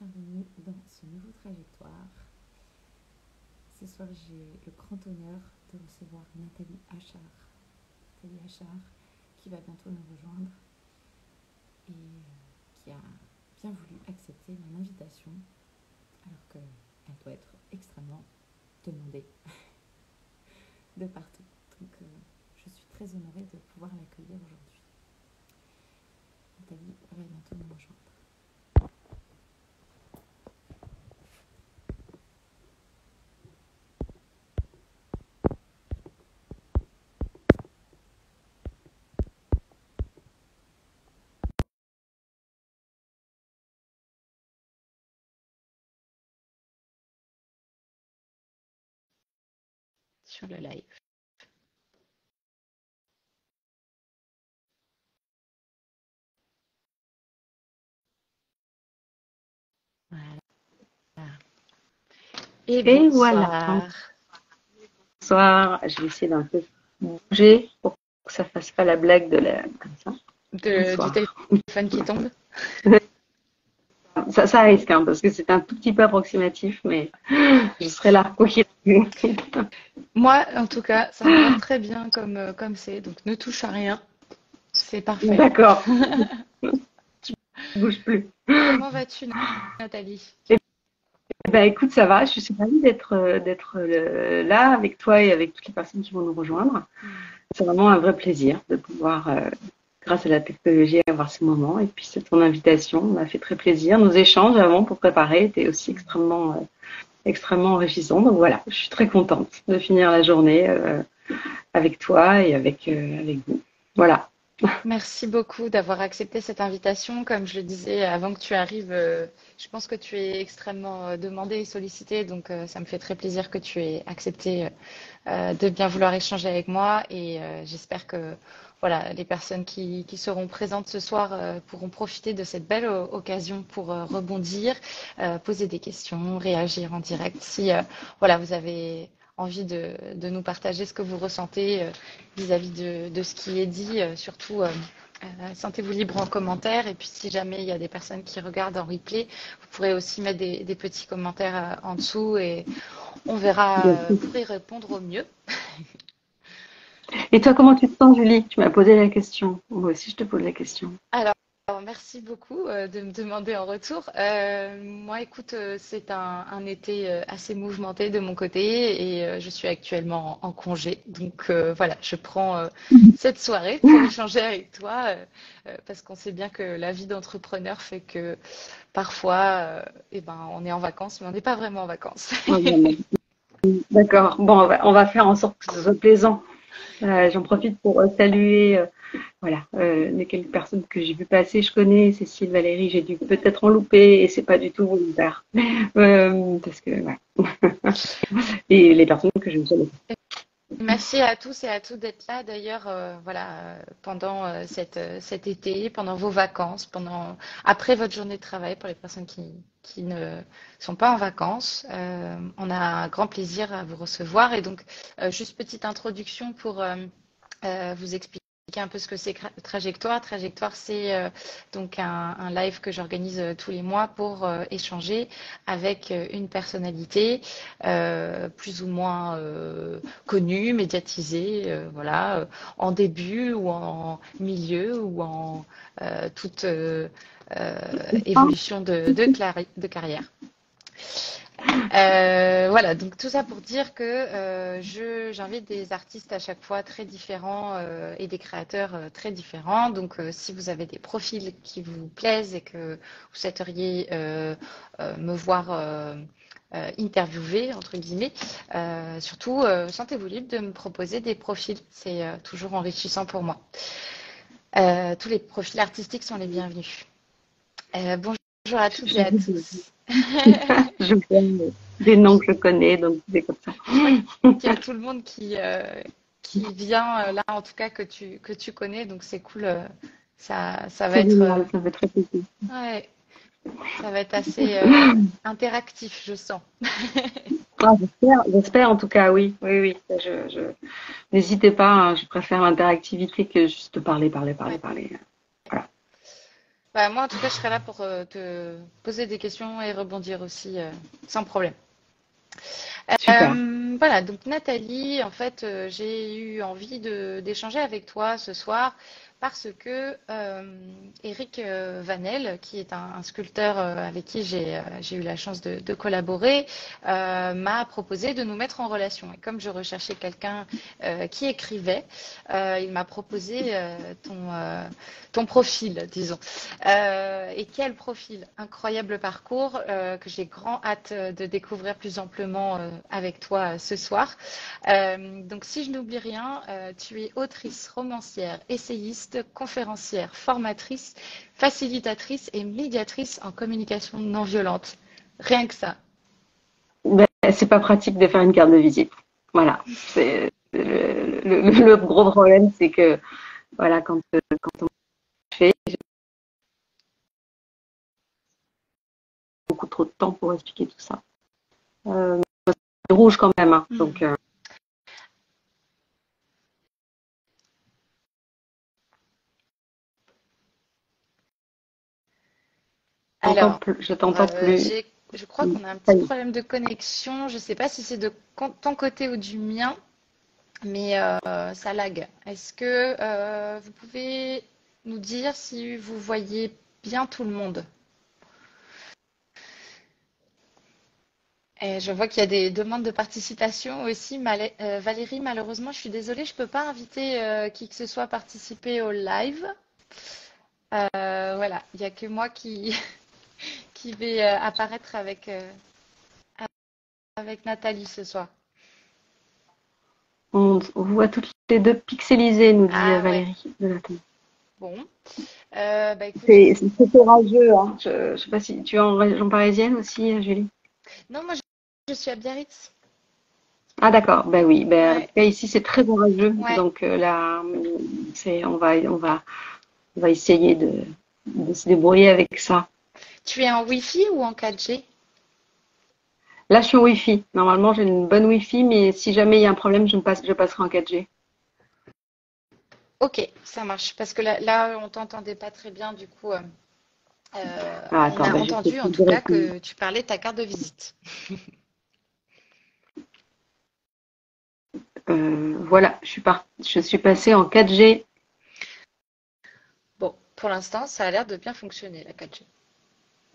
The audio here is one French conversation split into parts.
bienvenue dans ce nouveau trajectoire. Ce soir, j'ai le grand honneur de recevoir Nathalie Achard. Nathalie Achard qui va bientôt nous rejoindre et qui a bien voulu accepter mon invitation alors qu'elle doit être extrêmement demandée de partout. Donc, je suis très honorée de pouvoir l'accueillir aujourd'hui. Nathalie va bientôt nous rejoindre. Sur le live. Voilà. Et voilà. bonsoir. Bonsoir. Je vais essayer d'un peu bouger pour que ça fasse pas la blague de la comme ça. Du téléphone qui tombe. Ça risque parce que c'est un tout petit peu approximatif, mais je serai là quoi qu'il arrive. Moi, en tout cas, ça me va très bien comme c'est, donc ne touche à rien. C'est parfait. D'accord. Je bouge plus. Comment vas-tu, Nathalie? Écoute, ça va. Je suis ravie d'être là avec toi et avec toutes les personnes qui vont nous rejoindre. C'est vraiment un vrai plaisir de pouvoir, grâce à la technologie, avoir ce moment. Et puis, c'est ton invitation m'a fait très plaisir. Nos échanges avant pour préparer étaient aussi extrêmement enrichissants. Donc voilà, je suis très contente de finir la journée avec toi et avec vous. Voilà. Merci beaucoup d'avoir accepté cette invitation. Comme je le disais avant que tu arrives, je pense que tu es extrêmement demandée et sollicitée, donc ça me fait très plaisir que tu aies accepté de bien vouloir échanger avec moi et j'espère que voilà, les personnes qui seront présentes ce soir pourront profiter de cette belle occasion pour rebondir, poser des questions, réagir en direct. Si voilà, vous avez envie de nous partager ce que vous ressentez vis-à-vis de ce qui est dit, surtout sentez-vous libre en commentaire. Et puis si jamais il y a des personnes qui regardent en replay, vous pourrez aussi mettre des petits commentaires en dessous et on verra pour y répondre au mieux. Et toi, comment tu te sens, Julie? Tu m'as posé la question. Moi aussi, je te pose la question. Alors, merci beaucoup de me demander en retour. Moi, écoute, c'est un été assez mouvementé de mon côté et je suis actuellement en congé. Donc voilà, je prends cette soirée pour échanger avec toi parce qu'on sait bien que la vie d'entrepreneur fait que parfois, eh ben, on est en vacances, mais on n'est pas vraiment en vacances. D'accord. Bon, on va faire en sorte que ce soit plaisant. J'en profite pour saluer voilà, les quelques personnes que j'ai vu passer. Je connais Cécile, Valérie, j'ai dû peut-être en louper et c'est pas du tout volontaire. Parce que, ouais. Et les personnes que je ne connais pas. Merci à tous et à toutes d'être là. D'ailleurs, voilà, pendant cet été, pendant vos vacances, après votre journée de travail, pour les personnes qui ne sont pas en vacances, on a un grand plaisir à vous recevoir. Et donc, juste petite introduction pour vous expliquer un peu ce que c'est Trajectoire. Trajectoire, c'est donc un live que j'organise tous les mois pour échanger avec une personnalité plus ou moins connue, médiatisée, voilà, en début ou en milieu ou en toute évolution de carrière. Voilà, donc tout ça pour dire que j'invite des artistes à chaque fois très différents et des créateurs très différents. Donc si vous avez des profils qui vous plaisent et que vous souhaiteriez me voir interviewer, entre guillemets, surtout sentez-vous libre de me proposer des profils. C'est toujours enrichissant pour moi. Tous les profils artistiques sont les bienvenus. Bonjour à toutes et à tous. Je connais des noms que je connais, donc c'est comme ça. Il y a tout le monde qui vient là, en tout cas, que tu connais, donc c'est cool. Ça va C'est être, génial, ça me fait très plaisir. ouais, ça va être assez interactif, je sens. Ah, j'espère en tout cas, oui, oui, oui. N'hésitez pas, hein, je préfère l'interactivité que juste parler. Ouais. Voilà. Bah, moi, en tout cas, je serai là pour te poser des questions et rebondir aussi sans problème. Super. Voilà, donc Nathalie, en fait, j'ai eu envie d'échanger avec toi ce soir parce que Eric Vanel, qui est un sculpteur avec qui j'ai eu la chance de collaborer, m'a proposé de nous mettre en relation. Et comme je recherchais quelqu'un qui écrivait, il m'a proposé ton profil, disons. Et quel profil, incroyable parcours que j'ai grand hâte de découvrir plus amplement avec toi ce soir. Donc si je n'oublie rien, tu es autrice, romancière, essayiste, conférencière, formatrice, facilitatrice et médiatrice en communication non violente. Rien que ça. Ben, c'est pas pratique de faire une carte de visite. Voilà. C'est le gros problème, c'est que voilà, quand on fait, j'ai beaucoup trop de temps pour expliquer tout ça. C'est rouge quand même, hein. Donc, Alors, je t'entends plus. je crois qu'on a un Ça petit y est. problème de connexion. Je ne sais pas si c'est de ton côté ou du mien, mais ça lag. Est-ce que vous pouvez nous dire si vous voyez bien tout le monde? Et je vois qu'il y a des demandes de participation aussi. Valérie, malheureusement, je suis désolée, je ne peux pas inviter qui que ce soit à participer au live. Voilà, il n'y a que moi qui vais apparaître avec Nathalie ce soir. On voit toutes les deux pixelisées, nous dit Ah ouais, Valérie de la télé. bon. Bah écoute, C'est courageux, hein. Je sais pas si tu es en région parisienne aussi, Julie. non, moi je suis à Biarritz. Ah d'accord, ben oui, ben en Ouais, tout cas ici c'est très orageux, ouais. donc là on va essayer de se débrouiller avec ça. Tu es en Wi-Fi ou en 4G? Là je suis en Wi-Fi. Normalement j'ai une bonne Wi-Fi, mais si jamais il y a un problème, je passerai en 4G. Ok, ça marche. Parce que là on t'entendait pas très bien, du coup. Ah, On attends, a ben je fais entendu tout en tout cas directement. que tu parlais de ta carte de visite. Voilà, je suis passée en 4G. Bon, pour l'instant, ça a l'air de bien fonctionner, la 4G.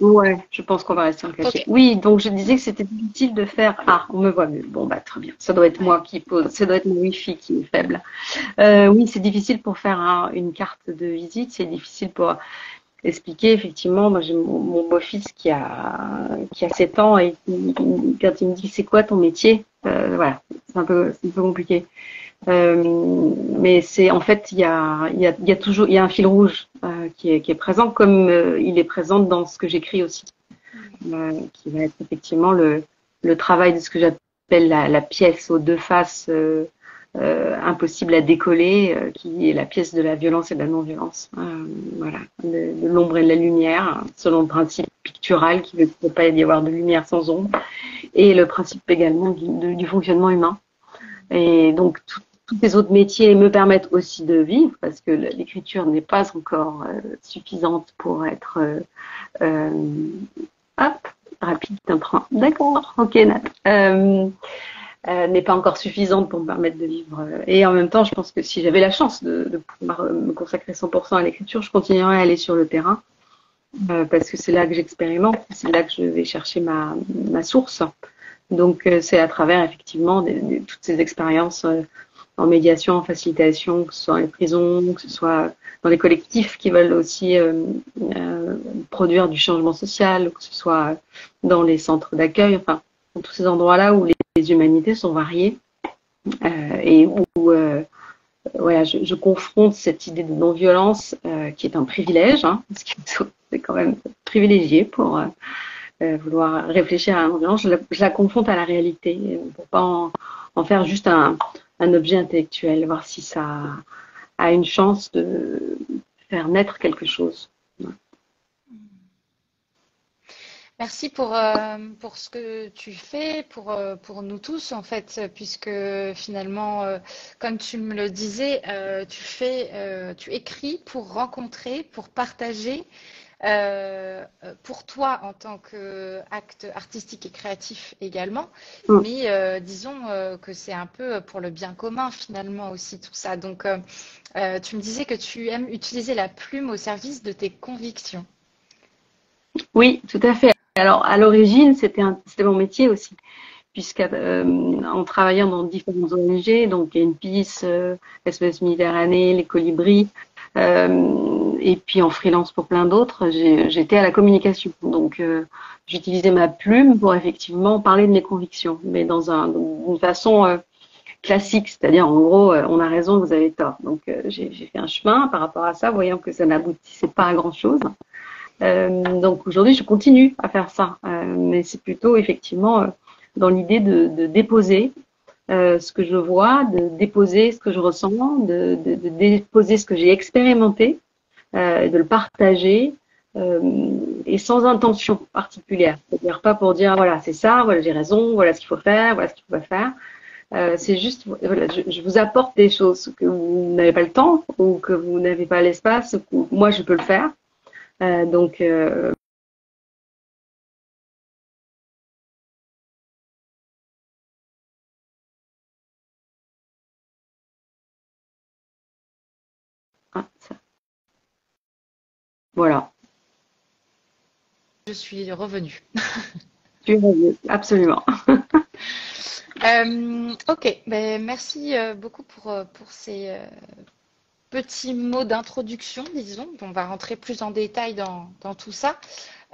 Ouais, je pense qu'on va rester en Ok, 4G. Oui, donc je disais que c'était difficile de faire. Ah, on me voit mieux. Bon, bah très bien. Ça doit être ouais. moi qui pose. Ça doit être mon Wi-Fi qui est faible. Oui, c'est difficile pour faire une carte de visite. C'est difficile pour expliquer. Effectivement, moi j'ai mon beau-fils qui a 7 ans et quand il me dit c'est quoi ton métier, voilà, c'est un peu compliqué. Mais c'est en fait il y a toujours il y a un fil rouge qui est présent comme il est présent dans ce que j'écris aussi, qui va être effectivement le travail de ce que j'appelle la pièce aux deux faces impossible à décoller, qui est la pièce de la violence et de la non-violence. Voilà, de l'ombre et de la lumière, selon le principe pictural qui veut qu'il ne peut pas y avoir de lumière sans ombre, et le principe également du fonctionnement humain. Et donc, tous les autres métiers me permettent aussi de vivre parce que l'écriture n'est pas encore suffisante pour être euh, hop, rapide d'un train. D'accord, ok, Nat. N'est pas encore suffisante pour me permettre de vivre. Et en même temps, je pense que si j'avais la chance de pouvoir me consacrer 100% à l'écriture, je continuerais à aller sur le terrain parce que c'est là que j'expérimente, c'est là que je vais chercher ma source. Donc, c'est à travers effectivement toutes ces expériences en médiation, en facilitation, que ce soit dans les prisons, que ce soit dans les collectifs qui veulent aussi produire du changement social, que ce soit dans les centres d'accueil, enfin, dans tous ces endroits-là où les humanités sont variées et où voilà, je confronte cette idée de non-violence qui est un privilège, hein, parce que c'est quand même privilégié pour vouloir réfléchir à la non-violence. Je la confronte à la réalité pour pas en faire juste un objet intellectuel, voir si ça a une chance de faire naître quelque chose. Merci pour ce que tu fais, pour nous tous, en fait, puisque finalement, comme tu me le disais, tu écris pour rencontrer, pour partager, pour toi en tant qu'acte artistique et créatif également, Mm. mais disons que c'est un peu pour le bien commun finalement aussi tout ça. Donc, tu me disais que tu aimes utiliser la plume au service de tes convictions. Oui, tout à fait. Alors, à l'origine, c'était mon métier aussi, puisque en travaillant dans différentes ONG, donc Greenpeace, SOS Méditerranée, les Colibris, et puis en freelance pour plein d'autres, j'étais à la communication. Donc, j'utilisais ma plume pour effectivement parler de mes convictions, mais d'une façon classique, c'est-à-dire en gros, on a raison, vous avez tort. Donc, j'ai fait un chemin par rapport à ça, voyant que ça n'aboutissait pas à grand-chose. Donc aujourd'hui, je continue à faire ça, mais c'est plutôt effectivement dans l'idée de déposer ce que je vois, de déposer ce que je ressens, de déposer ce que j'ai expérimenté, de le partager et sans intention particulière. C'est-à-dire pas pour dire voilà c'est ça, voilà j'ai raison, voilà ce qu'il faut faire, voilà ce qu'il faut pas faire. C'est juste voilà, je vous apporte des choses que vous n'avez pas le temps ou que vous n'avez pas l'espace, ou moi je peux le faire. Donc voilà. Je suis revenue. Tu es revenu, absolument. Ok, ben, merci beaucoup pour ces petits mots d'introduction, disons. On va rentrer plus en détail dans tout ça.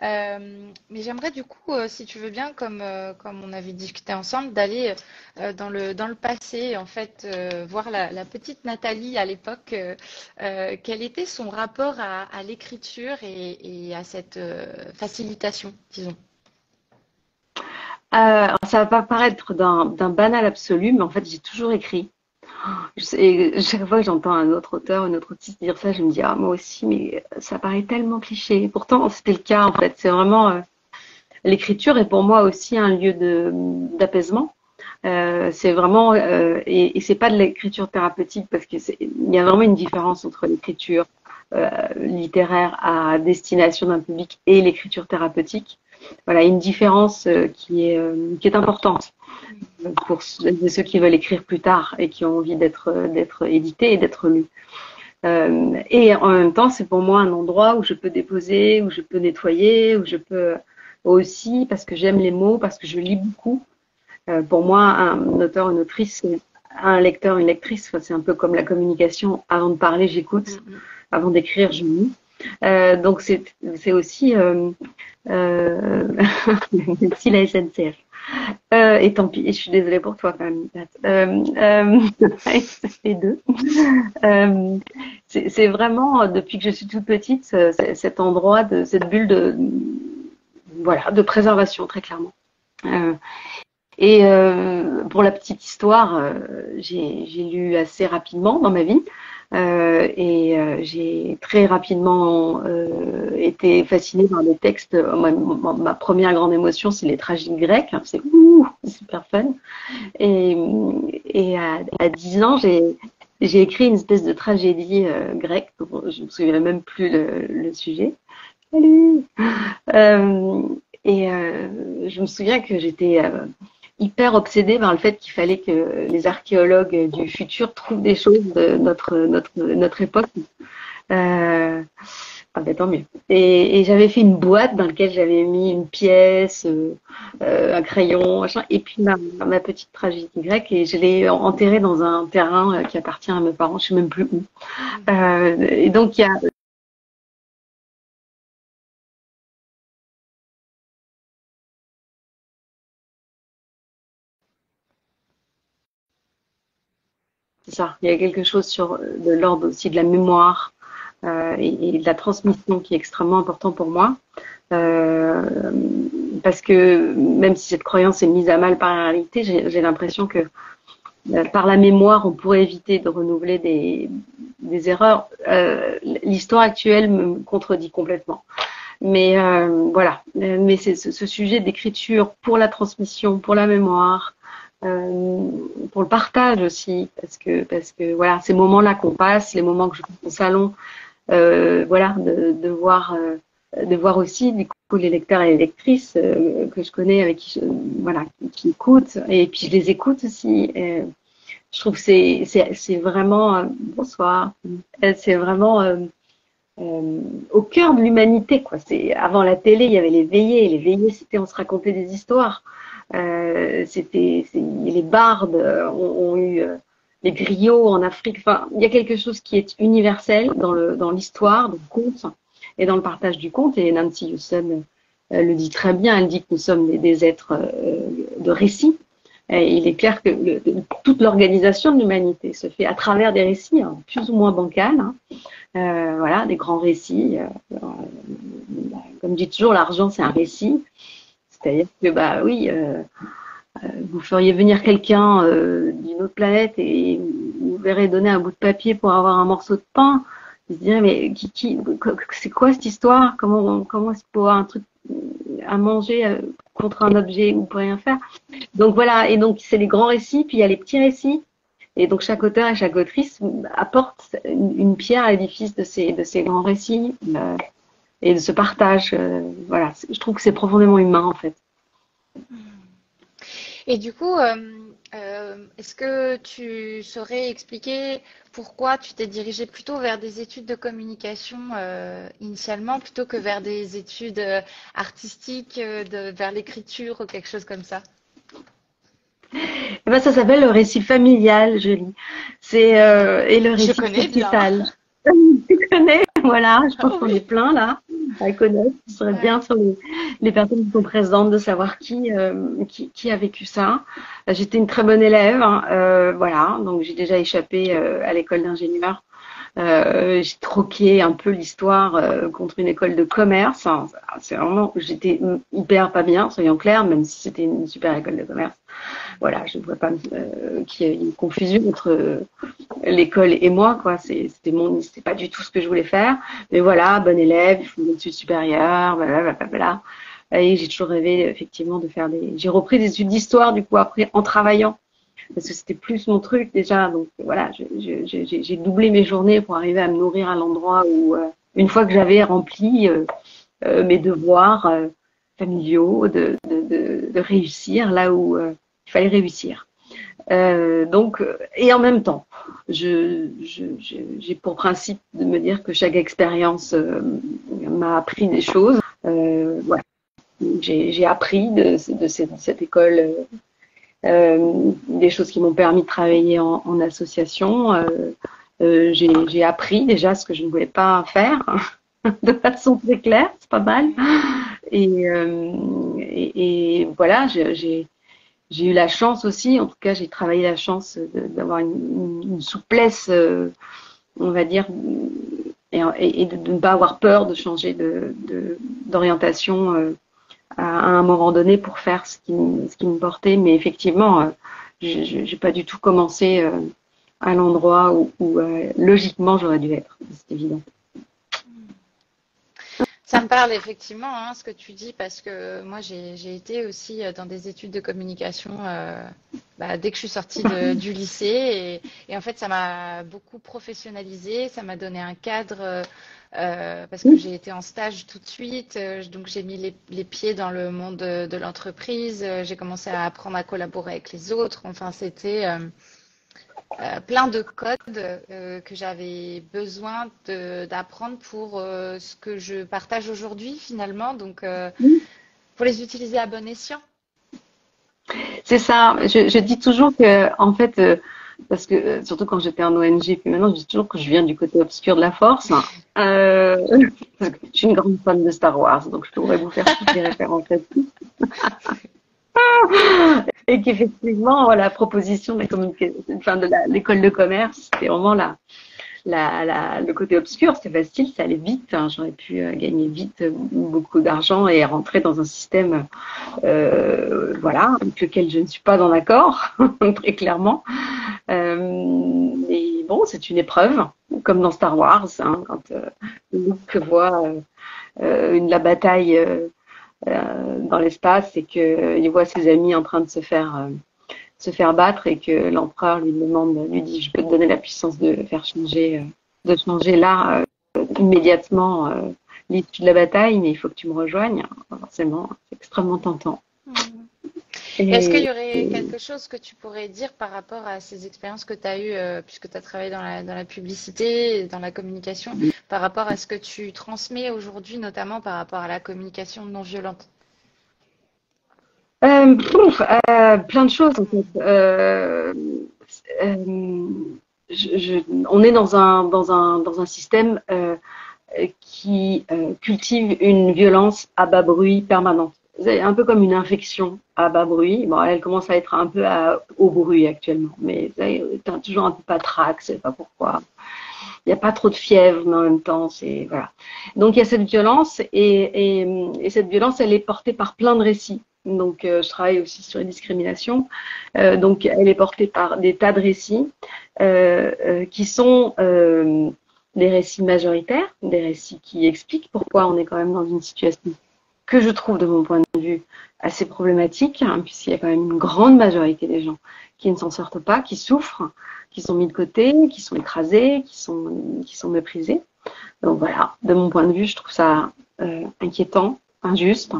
Mais j'aimerais du coup, si tu veux bien, comme on avait discuté ensemble, d'aller dans le passé, en fait, voir la petite Nathalie à l'époque, quel était son rapport à l'écriture et à cette facilitation, disons. Ça va pas paraître d'un banal absolu, mais en fait, j'ai toujours écrit. Et chaque fois que j'entends un autre auteur, une autre autrice dire ça, je me dis, ah, moi aussi, mais ça paraît tellement cliché. Pourtant, c'était le cas, en fait. C'est vraiment, l'écriture est pour moi aussi un lieu d'apaisement. C'est vraiment, et c'est pas de l'écriture thérapeutique parce que il y a vraiment une différence entre l'écriture littéraire à destination d'un public et l'écriture thérapeutique. Voilà, une différence qui est importante pour ceux qui veulent écrire plus tard et qui ont envie d'être édités et d'être lus. Et en même temps, c'est pour moi un endroit où je peux déposer, où je peux nettoyer, où je peux aussi, parce que j'aime les mots, parce que je lis beaucoup. Pour moi, un auteur, une autrice, un lecteur, une lectrice, c'est un peu comme la communication. Avant de parler, j'écoute. Avant d'écrire, je lis. Donc c'est aussi si la SNCF. Et tant pis, je suis désolée pour toi quand même. Ça fait deux. C'est vraiment depuis que je suis toute petite cet endroit de cette bulle de voilà de préservation très clairement. Et pour la petite histoire, j'ai lu assez rapidement dans ma vie. J'ai très rapidement été fascinée par les textes. Ma première grande émotion, c'est les tragiques grecs. C'est super fun. Et à 10 ans, j'ai écrit une espèce de tragédie grecque. Je me souviens même plus le sujet. Salut. Je me souviens que j'étais hyper obsédée par le fait qu'il fallait que les archéologues du futur trouvent des choses de notre époque. Ah ben tant mieux. Et j'avais fait une boîte dans laquelle j'avais mis une pièce, un crayon, machin, et puis ma petite tragédie grecque, et je l'ai enterrée dans un terrain qui appartient à mes parents, je sais même plus où. Et donc il y a c'est ça, il y a quelque chose de l'ordre aussi de la mémoire et de la transmission qui est extrêmement important pour moi. Euh, Parce que même si cette croyance est mise à mal par la réalité, j'ai l'impression que par la mémoire, on pourrait éviter de renouveler des erreurs. L'histoire actuelle me contredit complètement. Mais voilà. Mais c'est ce sujet d'écriture pour la transmission, pour la mémoire, pour le partage aussi, parce que voilà, ces moments-là qu'on passe, les moments que je passe au salon, voilà, de voir de voir aussi du coup les lecteurs et les lectrices que je connais, avec qui voilà, qui écoutent, et puis je les écoute aussi. Je trouve que c'est vraiment bonsoir. C'est vraiment au cœur de l'humanité, quoi. C'est avant la télé, il y avait les veillées. Les veillées, c'était on se racontait des histoires. Les bardes ont eu les griots en Afrique. Enfin, il y a quelque chose qui est universel dans l'histoire, dans le conte et dans le partage du conte. Et Nancy Houston le dit très bien. Elle dit que nous sommes des êtres de récit. Et il est clair que toute l'organisation de l'humanité se fait à travers des récits, hein, plus ou moins bancals. Hein. Voilà, des grands récits. Comme je dis toujours, l'argent, c'est un récit. C'est-à-dire que, bah oui, vous feriez venir quelqu'un d'une autre planète et vous verrez donner un bout de papier pour avoir un morceau de pain. Vous se direz, mais c'est quoi cette histoire? Comment est-ce qu'on peut avoir un truc à manger contre un objet où on peut rien faire? Donc voilà, et donc c'est les grands récits, puis il y a les petits récits. Et donc chaque auteur et chaque autrice apporte une pierre à l'édifice de ces grands récits et de ce partage. Voilà, je trouve que c'est profondément humain en fait. Et du coup, est-ce que tu saurais expliquer pourquoi tu t'es dirigée plutôt vers des études de communication initialement, plutôt que vers des études artistiques, vers l'écriture ou quelque chose comme ça? Eh ben, ça s'appelle le récit familial, je lis. Et le récit sociétal. Tu connais, voilà, je pense qu'on est plein là à connaître. Ce serait bien sur les personnes qui sont présentes de savoir qui a vécu ça. J'étais une très bonne élève, hein, voilà, donc j'ai déjà échappé à l'école d'ingénieur. J'ai troqué un peu l'histoire contre une école de commerce. Hein. C'est vraiment, j'étais hyper pas bien, soyons clairs, même si c'était une super école de commerce. Voilà, je ne vois pas qu'il y ait une confusion entre l'école et moi, quoi. C'était pas du tout ce que je voulais faire. Mais voilà, bonne élève, il faut une étude supérieure, blablabla. Et j'ai toujours rêvé, effectivement, de faire j'ai repris des études d'histoire, du coup, après, en travaillant. Parce que c'était plus mon truc, déjà. Donc, voilà, j'ai doublé mes journées pour arriver à me nourrir à l'endroit où, une fois que j'avais rempli mes devoirs familiaux, de réussir là où il fallait réussir. Donc, et en même temps, j'ai pour principe de me dire que chaque expérience m'a appris des choses. Voilà. J'ai appris de cette école des choses qui m'ont permis de travailler en association. J'ai appris déjà ce que je ne voulais pas faire de façon très claire, c'est pas mal. Et voilà, j'ai eu la chance aussi, en tout cas j'ai travaillé la chance d'avoir une souplesse, on va dire, et de ne pas avoir peur de changer d'orientation à un moment donné pour faire ce qui me portait. Mais effectivement, j'ai pas du tout commencé à l'endroit où logiquement j'aurais dû être, c'est évident. Ça me parle effectivement, hein, ce que tu dis, parce que moi j'ai été aussi dans des études de communication dès que je suis sortie du lycée et en fait ça m'a beaucoup professionnalisée, ça m'a donné un cadre parce que j'ai été en stage tout de suite, donc j'ai mis les pieds dans le monde de l'entreprise, j'ai commencé à apprendre à collaborer avec les autres, enfin c'était plein de codes que j'avais besoin d'apprendre pour ce que je partage aujourd'hui finalement, donc pour les utiliser à bon escient. C'est ça, je dis toujours que en fait, parce que surtout quand j'étais en ONG, puis maintenant je dis toujours que je viens du côté obscur de la force. Parce que je suis une grande fan de Star Wars, donc je pourrais vous faire toutes les références là-dessus. Et qu'effectivement, la proposition de l'école de commerce, c'était vraiment le côté obscur, c'était facile, ça allait vite. Hein. J'aurais pu gagner vite beaucoup d'argent et rentrer dans un système, avec lequel je ne suis pas en accord, très clairement. Mais bon, c'est une épreuve, comme dans Star Wars, hein, quand Luke voit la bataille dans l'espace et qu'il voit ses amis en train de se faire battre et que l'empereur lui dit je peux te donner la puissance de changer là immédiatement l'issue de la bataille, mais il faut que tu me rejoignes. Forcément, c'est extrêmement tentant. Est-ce qu'il y Et, aurait quelque chose que tu pourrais dire par rapport à ces expériences que tu as eues, puisque tu as travaillé dans la publicité, et dans la communication, par rapport à ce que tu transmets aujourd'hui, notamment par rapport à la communication non violente? plein de choses en fait. Euh, on est dans un système qui cultive une violence à bas bruit permanente. C'est un peu comme une infection à bas bruit. Bon, elle commence à être un peu au bruit actuellement, mais c'est toujours un peu patraque, je sais pas pourquoi. Il n'y a pas trop de fièvre, mais en même temps, c'est voilà. Donc il y a cette violence et cette violence, elle est portée par plein de récits. Donc je travaille aussi sur les discriminations. Donc elle est portée par des tas de récits qui sont des récits majoritaires, des récits qui expliquent pourquoi on est quand même dans une situation que je trouve, de mon point de vue, assez problématique, hein, puisqu'il y a quand même une grande majorité des gens qui ne s'en sortent pas, qui souffrent, qui sont mis de côté, qui sont écrasés, qui sont méprisés. Donc voilà, de mon point de vue, je trouve ça inquiétant, injuste,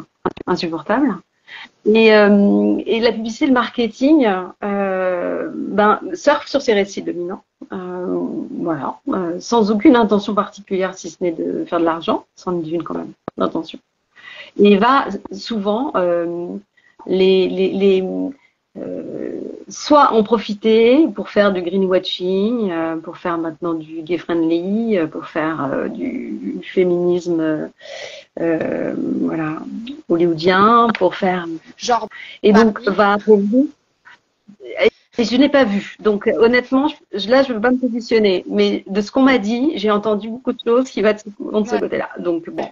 insupportable. Et la publicité, le marketing, surfe sur ces récits dominants, voilà, sans aucune intention particulière, si ce n'est de faire de l'argent, sans une quand même d'intention. Et va souvent les soit en profiter pour faire du greenwashing, pour faire maintenant du gay friendly, pour faire du féminisme voilà, hollywoodien, pour faire. Genre Et donc, Barbie? va revenir. Et je n'ai pas vu. Donc, honnêtement, là, je ne veux pas me positionner. Mais de ce qu'on m'a dit, j'ai entendu beaucoup de choses qui vont de ce Ouais. côté-là. Donc, bon.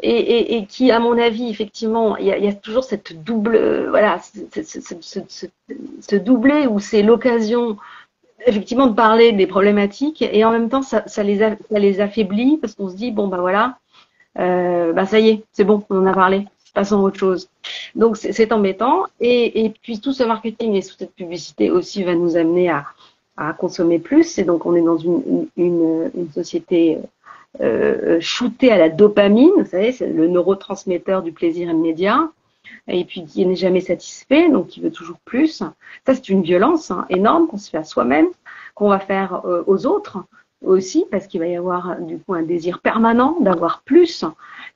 Et qui, à mon avis, effectivement, il y a toujours cette double, voilà, ce doublé où c'est l'occasion, effectivement, de parler des problématiques et en même temps, ça les affaiblit parce qu'on se dit, bon, bah voilà, ça y est, c'est bon, on en a parlé, passons à autre chose. Donc, c'est embêtant. Et puis, tout ce marketing et toute cette publicité aussi va nous amener à consommer plus. Et donc, on est dans une société shooté à la dopamine, vous savez, c'est le neurotransmetteur du plaisir immédiat, et puis qui n'est jamais satisfait, donc qui veut toujours plus. Ça, c'est une violence énorme qu'on se fait à soi-même, qu'on va faire aux autres aussi, parce qu'il va y avoir du coup un désir permanent d'avoir plus.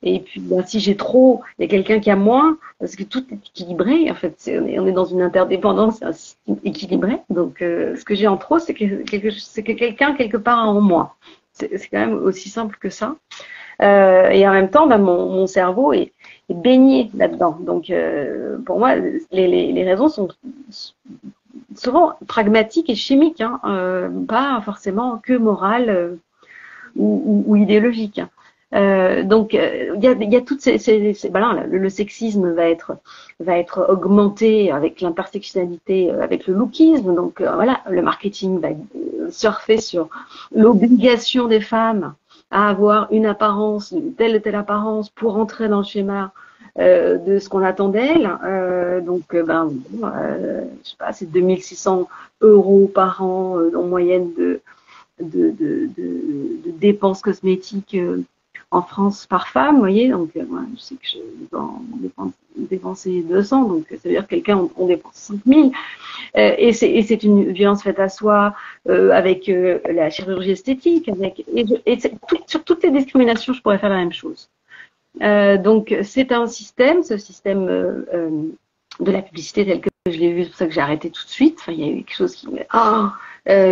Et puis, si j'ai trop, il y a quelqu'un qui a moins, parce que tout est équilibré. En fait, on est dans une interdépendance, un système équilibré. Donc, ce que j'ai en trop, c'est que quelqu'un quelque part a en moi. C'est quand même aussi simple que ça. Et en même temps, mon cerveau est baigné là-dedans. Donc, pour moi, les raisons sont souvent pragmatiques et chimiques, hein, pas forcément que morales ou idéologiques. Donc, il y a toutes là, le sexisme va être augmenté avec l'intersectionnalité, avec le lookisme. Donc, voilà, le marketing va surfer sur l'obligation des femmes à avoir une apparence, une telle ou telle apparence pour entrer dans le schéma de ce qu'on attend d'elle. Donc, je sais pas, c'est 2600 € par an en moyenne de dépenses cosmétiques en France par femme, vous voyez. Donc, moi, je sais que je dois en dépenser 200, donc ça veut dire que quelqu'un on dépense 5000. Et c'est une violence faite à soi avec la chirurgie esthétique, sur toutes les discriminations, je pourrais faire la même chose. Donc, c'est un système, ce système de la publicité tel que je l'ai vu, c'est pour ça que j'ai arrêté tout de suite. Enfin, il y a eu quelque chose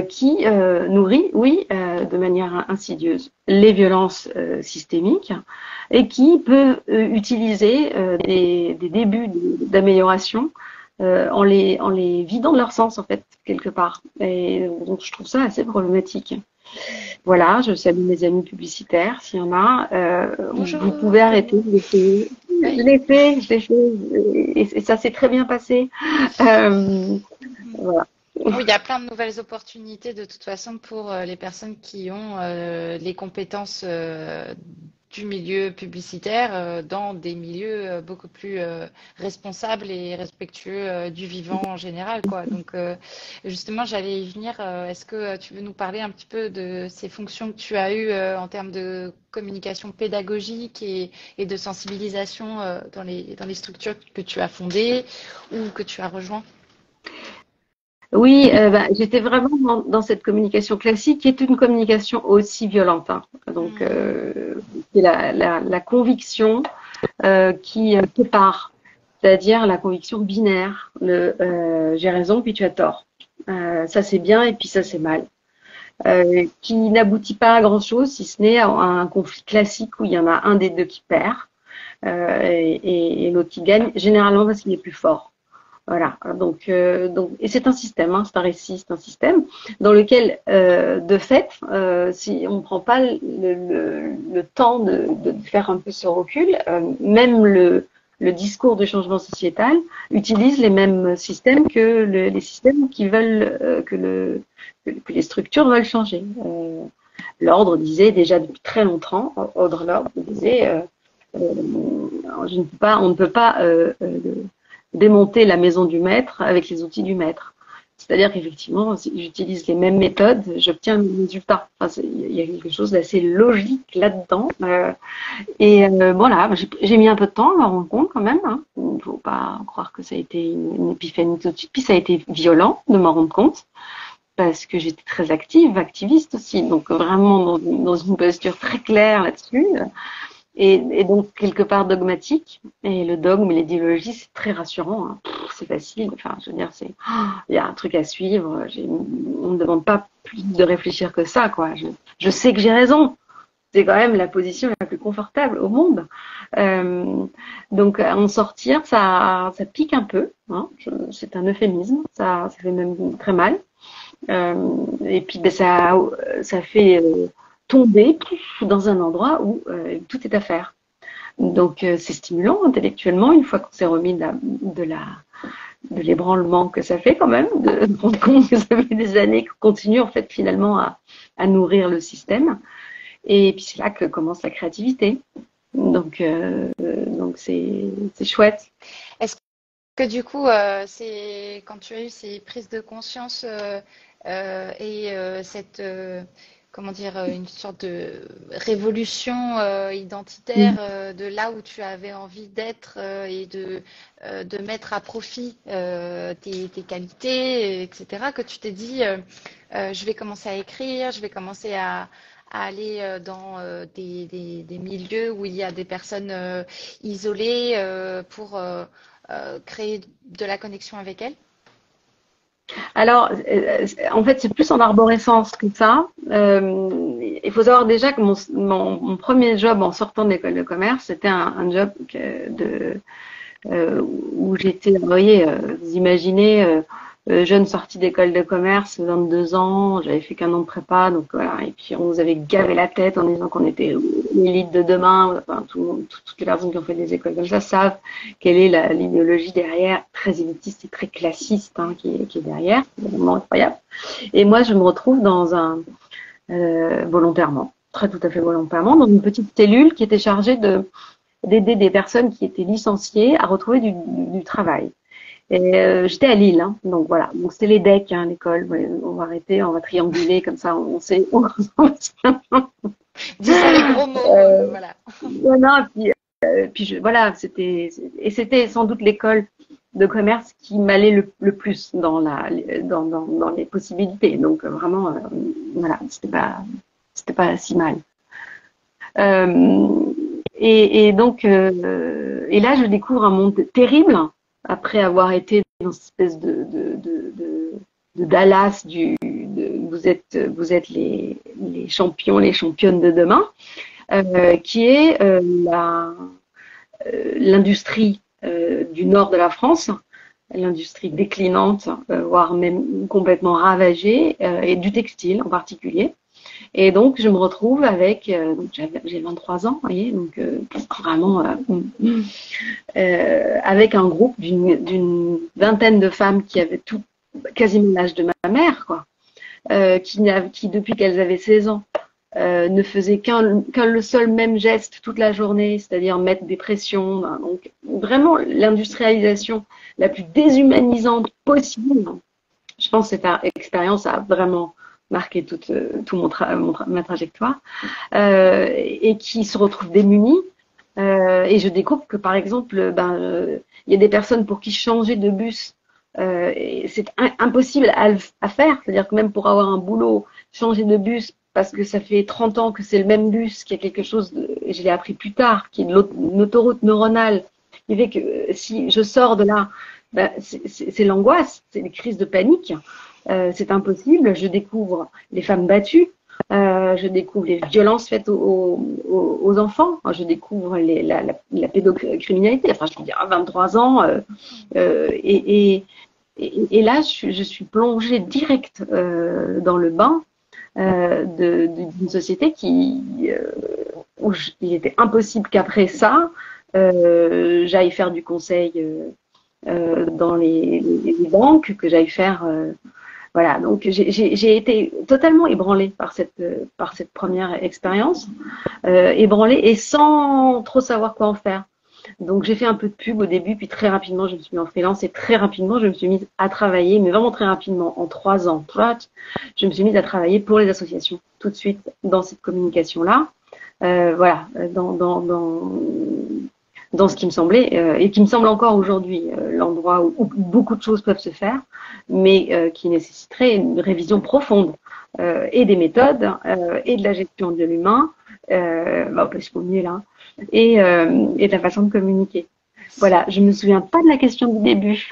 qui nourrit, oui, de manière insidieuse, les violences systémiques et qui peut utiliser des débuts d'amélioration en les vidant de leur sens, en fait, quelque part. Et donc, je trouve ça assez problématique. Voilà, je salue mes amis publicitaires, s'il y en a. Bonjour. Vous pouvez arrêter, je l'ai fait. Oui. Je l'ai fait, et ça s'est très bien passé. Voilà. Oui, il y a plein de nouvelles opportunités de toute façon pour les personnes qui ont les compétences du milieu publicitaire dans des milieux beaucoup plus responsables et respectueux du vivant en général, quoi. Donc, justement, j'allais y venir. Est-ce que tu veux nous parler un petit peu de ces fonctions que tu as eues en termes de communication pédagogique et de sensibilisation dans les structures que tu as fondées ou que tu as rejoints? Oui, j'étais vraiment dans cette communication classique qui est une communication aussi violente, hein. Donc, c'est la conviction qui sépare, c'est-à-dire la conviction binaire, j'ai raison puis tu as tort. Ça c'est bien et puis ça c'est mal. Qui n'aboutit pas à grand-chose si ce n'est à un conflit classique où il y en a un des deux qui perd et l'autre qui gagne, généralement parce qu'il est plus fort. Voilà, donc et c'est un système, hein, c'est un récit, c'est un système dans lequel, de fait, si on ne prend pas le temps de faire un peu ce recul, même le discours de changement sociétal utilise les mêmes systèmes que les systèmes qui veulent que les structures veulent changer. L'ordre disait déjà depuis très longtemps, l'ordre disait, on ne peut pas démonter la maison du maître avec les outils du maître. C'est-à-dire qu'effectivement, si j'utilise les mêmes méthodes, j'obtiens le même résultat. Enfin, il y a quelque chose d'assez logique là-dedans. Voilà, j'ai mis un peu de temps à m'en rendre compte quand même, hein. Il ne faut pas croire que ça a été une épiphanie tout de suite. Puis ça a été violent de m'en rendre compte parce que j'étais très activiste aussi. Donc vraiment dans une posture très claire là-dessus. Et donc quelque part dogmatique. Et le dogme et l'idéologie, c'est très rassurant, hein. C'est facile. Enfin, je veux dire, il y a un truc à suivre. On ne demande pas plus de réfléchir que ça, quoi. Je sais que j'ai raison. C'est quand même la position la plus confortable au monde. Donc en sortir, ça pique un peu, hein. C'est un euphémisme. Ça fait même très mal. Et puis ça fait tomber dans un endroit où tout est à faire. Donc c'est stimulant intellectuellement une fois qu'on s'est remis de l'ébranlement que ça fait quand même, de rendre compte que ça fait des années qu'on continue en fait finalement à nourrir le système. Et puis c'est là que commence la créativité. Donc c'est chouette. Est-ce que du coup, c'est quand tu as eu ces prises de conscience et cette comment dire, une sorte de révolution identitaire de là où tu avais envie d'être et de mettre à profit tes qualités, etc., que tu t'es dit, je vais commencer à écrire, je vais commencer à aller dans des milieux où il y a des personnes isolées pour créer de la connexion avec elles? Alors, en fait, c'est plus en arborescence que ça. Il faut savoir déjà que mon premier job en sortant de l'école de commerce, c'était un job où j'étais, vous voyez, vous imaginez, jeune sortie d'école de commerce, 22 ans, j'avais fait qu'1 an de prépa, donc voilà, et puis on nous avait gavé la tête en disant qu'on était l'élite de demain. Enfin, toutes les personnes qui ont fait des écoles comme ça savent quelle est l'idéologie derrière, très élitiste et très classiste, hein, qui est derrière, c'est vraiment incroyable. Et moi, je me retrouve volontairement, tout à fait volontairement, dans une petite cellule qui était chargée d'aider des personnes qui étaient licenciées à retrouver du travail. Et j'étais à Lille, hein, donc voilà. Donc c'était les decks, hein, l'école. On va arrêter, on va trianguler comme ça, on sait. Disons les gros mots, voilà. Non, puis voilà, c'était sans doute l'école de commerce qui m'allait le plus dans les possibilités. Donc vraiment, voilà, c'était pas si mal. Et donc, et là, je découvre un monde terrible. Après avoir été dans cette espèce de Dallas vous êtes les champions, les championnes de demain, qui est l'industrie du nord de la France, l'industrie déclinante, voire même complètement ravagée, et du textile en particulier. Et donc, je me retrouve avec, j'ai 23 ans, vous voyez, donc vraiment avec un groupe d'une vingtaine de femmes qui avaient quasiment l'âge de ma mère, quoi, qui depuis qu'elles avaient 16 ans, ne faisait qu'un le seul même geste toute la journée, c'est-à-dire mettre des pressions. Donc vraiment l'industrialisation la plus déshumanisante possible. Je pense que cette expérience a vraiment marqué toute ma trajectoire et qui se retrouvent démunis. Et je découvre que par exemple, il y a des personnes pour qui changer de bus, c'est impossible à faire. C'est-à-dire que même pour avoir un boulot, changer de bus parce que ça fait 30 ans que c'est le même bus, qu'il y a quelque chose, et je l'ai appris plus tard, qui est une autoroute neuronale, qui fait que si je sors de là, c'est l'angoisse, c'est les crises de panique, c'est impossible. Je découvre les femmes battues, je découvre les violences faites aux enfants, je découvre la pédocriminalité. Enfin, je veux dire, à 23 ans, et là, je suis plongée direct dans le bain d'une société où il était impossible qu'après ça, j'aille faire du conseil dans les banques, que j'aille faire. Voilà, donc j'ai été totalement ébranlée par cette première expérience, ébranlée et sans trop savoir quoi en faire. Donc j'ai fait un peu de pub au début, puis très rapidement je me suis mis en freelance et très rapidement je me suis mise à travailler, mais vraiment très rapidement, en 3 ans, je me suis mise à travailler pour les associations, tout de suite dans cette communication-là. Voilà, dans ce qui me semblait et qui me semble encore aujourd'hui l'endroit où beaucoup de choses peuvent se faire, mais qui nécessiterait une révision profonde et des méthodes et de la gestion de l'humain, parce qu'on y est là, et de la façon de communiquer. Voilà, je me souviens pas de la question du début.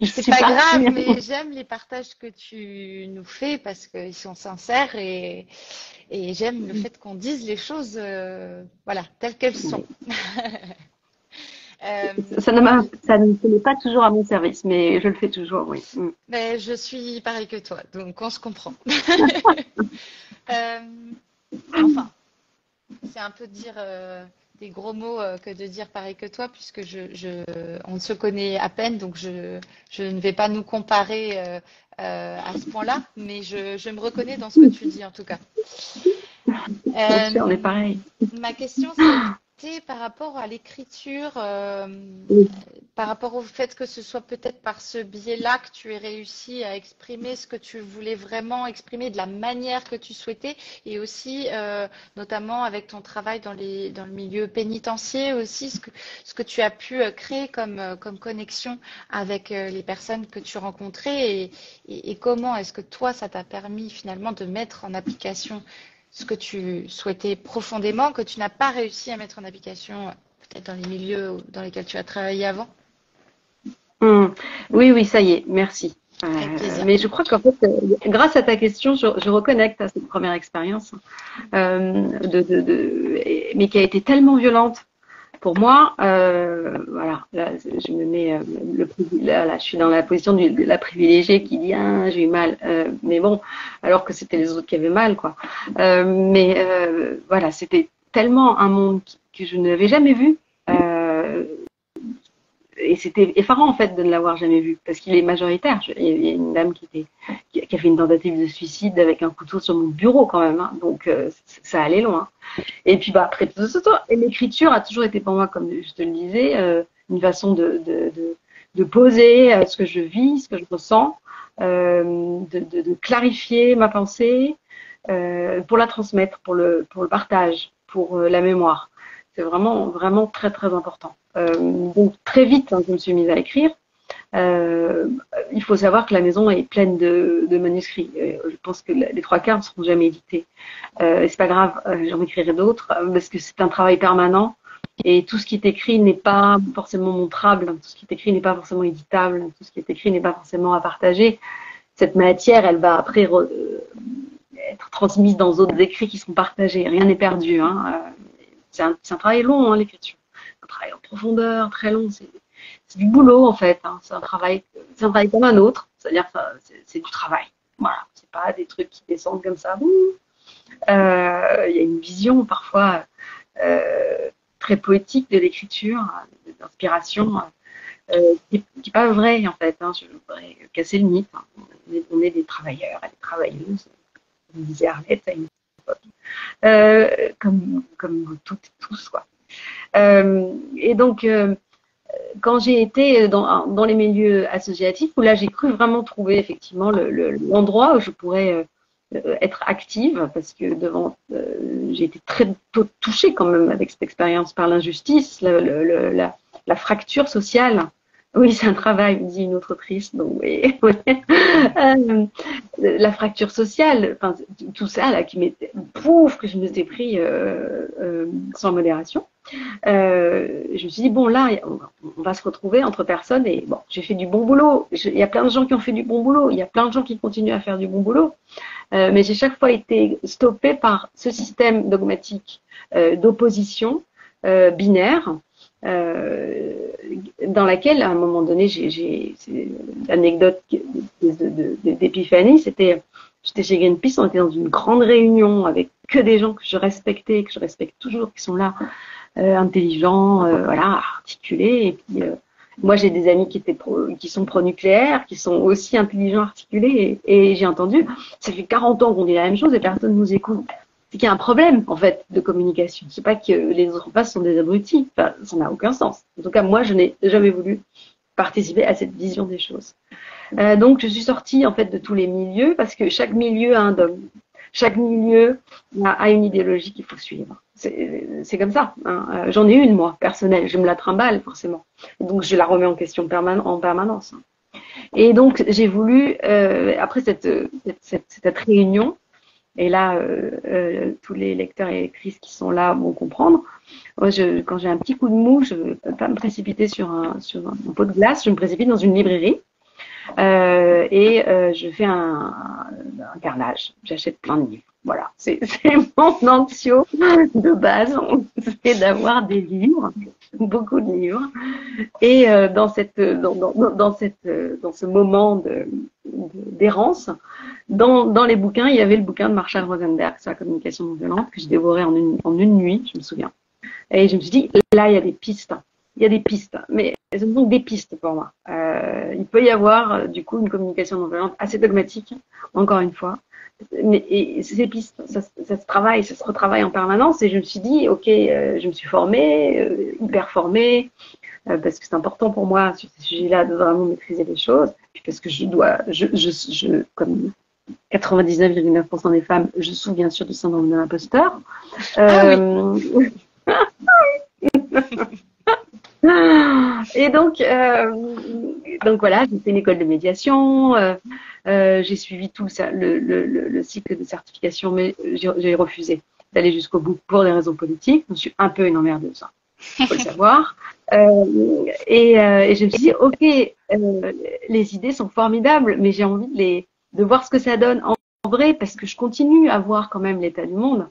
C'est pas grave, mais j'aime les partages que tu nous fais parce qu'ils sont sincères et j'aime le fait qu'on dise les choses voilà, telles qu'elles sont. Ça ne tenait pas toujours à mon service, mais je le fais toujours, oui. Mais je suis pareil que toi, donc on se comprend. Enfin, c'est un peu dire des gros mots que de dire pareil que toi, puisque on se connaît à peine, donc je ne vais pas nous comparer à ce point-là, mais je me reconnais dans ce que tu dis en tout cas. Bien sûr, on est pareil. Ma question, c'était par rapport à l'écriture, par rapport au fait que ce soit peut-être par ce biais-là que tu aies réussi à exprimer ce que tu voulais vraiment exprimer de la manière que tu souhaitais, et aussi notamment avec ton travail dans le milieu pénitentiaire aussi, ce que tu as pu créer comme connexion avec les personnes que tu rencontrais, et comment est-ce que toi, ça t'a permis finalement de mettre en application ce que tu souhaitais profondément, que tu n'as pas réussi à mettre en application peut-être dans les milieux dans lesquels tu as travaillé avant? Oui, ça y est, merci. Avec plaisir. Mais je crois qu'en fait, grâce à ta question, je reconnecte à cette première expérience, mais qui a été tellement violente pour moi. Voilà, là, je me mets là, je suis dans la position de la privilégiée qui dit j'ai eu mal, mais bon, alors que c'était les autres qui avaient mal, quoi. Voilà, c'était tellement un monde que je n'avais jamais vu. Et c'était effarant en fait de ne l'avoir jamais vu parce qu'il est majoritaire. Il y a une dame qui a fait une tentative de suicide avec un couteau sur mon bureau quand même, hein. Donc ça allait loin. Et puis après tout ça, et l'écriture a toujours été pour moi, comme je te le disais, une façon de poser ce que je vis, ce que je ressens, de clarifier ma pensée, pour la transmettre, pour le partage, pour la mémoire. C'est vraiment, vraiment très, très important. Donc, très vite, je me suis mise à écrire. Il faut savoir que la maison est pleine de manuscrits. Je pense que les 3/4 ne seront jamais édités. C'est pas grave, j'en écrirai d'autres, parce que c'est un travail permanent. Et tout ce qui est écrit n'est pas forcément montrable, tout ce qui est écrit n'est pas forcément éditable, tout ce qui est écrit n'est pas forcément à partager. Cette matière, elle va après être transmise dans d'autres écrits qui seront partagés. Rien n'est perdu, hein. C'est un travail long, hein, l'écriture. Un travail en profondeur, très long. C'est du boulot, en fait, hein. C'est un travail comme un autre. C'est-à-dire que c'est du travail. Voilà. C'est pas des trucs qui descendent comme ça. Il y a une vision, parfois, très poétique de l'écriture, d'inspiration, qui n'est pas vraie, en fait, hein. Je voudrais casser le mythe, hein. On est des travailleurs et des travailleuses. Comme disait Arlette, à une l'époque, comme vous toutes et tous, quoi. Et donc, quand j'ai été dans les milieux associatifs, où là j'ai cru vraiment trouver effectivement l'endroit où je pourrais être active, parce que j'ai été très tôt touchée quand même avec cette expérience par l'injustice, la fracture sociale. Oui, c'est un travail, me dit une autre autrice. Donc, oui, oui. La fracture sociale, enfin, tout ça là qui m'était pouf que je me suis pris sans modération. Je me suis dit, bon, là, on va se retrouver entre personnes et bon, j'ai fait du bon boulot. Il y a plein de gens qui ont fait du bon boulot. Il y a plein de gens qui continuent à faire du bon boulot. Mais j'ai chaque fois été stoppée par ce système dogmatique d'opposition binaire dans laquelle, à un moment donné, l'anecdote d'épiphanie, j'étais chez Greenpeace, on était dans une grande réunion avec que des gens que je respectais, que je respecte toujours, qui sont là, intelligents, voilà, articulés. Et puis, moi, j'ai des amis qui sont pro-nucléaires, qui sont aussi intelligents, articulés. Et j'ai entendu, ça fait 40 ans qu'on dit la même chose et personne ne nous écoute. C'est qu'il y a un problème, en fait, de communication. C'est pas que les autres passes sont des abrutis. Enfin, ça n'a aucun sens. En tout cas, moi, je n'ai jamais voulu participer à cette vision des choses. Donc, je suis sortie, en fait, de tous les milieux parce que chaque milieu a un dogme. Chaque milieu a une idéologie qu'il faut suivre. C'est comme ça. Hein. J'en ai une, moi, personnelle. Je me la trimballe, forcément. Et donc, je la remets en question en permanence. Et donc, j'ai voulu, après cette réunion, et là, tous les lecteurs et lectrices qui sont là vont comprendre. Moi, quand j'ai un petit coup de mou, je ne peux pas me précipiter sur un pot de glace, je me précipite dans une librairie et je fais un carrelage. J'achète plein de livres. Voilà, c'est mon anxio de base, c'est d'avoir des livres, beaucoup de livres. Et dans ce moment d'errance, dans les bouquins, il y avait le bouquin de Marshall Rosenberg sur la communication non violente que j'ai dévoré en une nuit, je me souviens. Et je me suis dit, là, il y a des pistes. Il y a des pistes, mais ce sont donc des pistes pour moi. Il peut y avoir, du coup, une communication non violente assez dogmatique, encore une fois. Et ces pistes, ça se travaille, ça se retravaille en permanence. Et je me suis dit, ok, je me suis formée, hyper formée, parce que c'est important pour moi sur ces sujets-là de vraiment maîtriser les choses. Puis parce que comme 99,9% des femmes, je souffre bien sûr du syndrome de l'imposteur. Oui. Et donc voilà, j'ai fait une école de médiation, j'ai suivi tout le cycle de certification, mais j'ai refusé d'aller jusqu'au bout pour des raisons politiques. Je suis un peu une emmerdeuse, il faut le savoir. Et je me suis dit, ok, les idées sont formidables, mais j'ai envie de voir ce que ça donne en vrai, parce que je continue à voir quand même l'état du monde.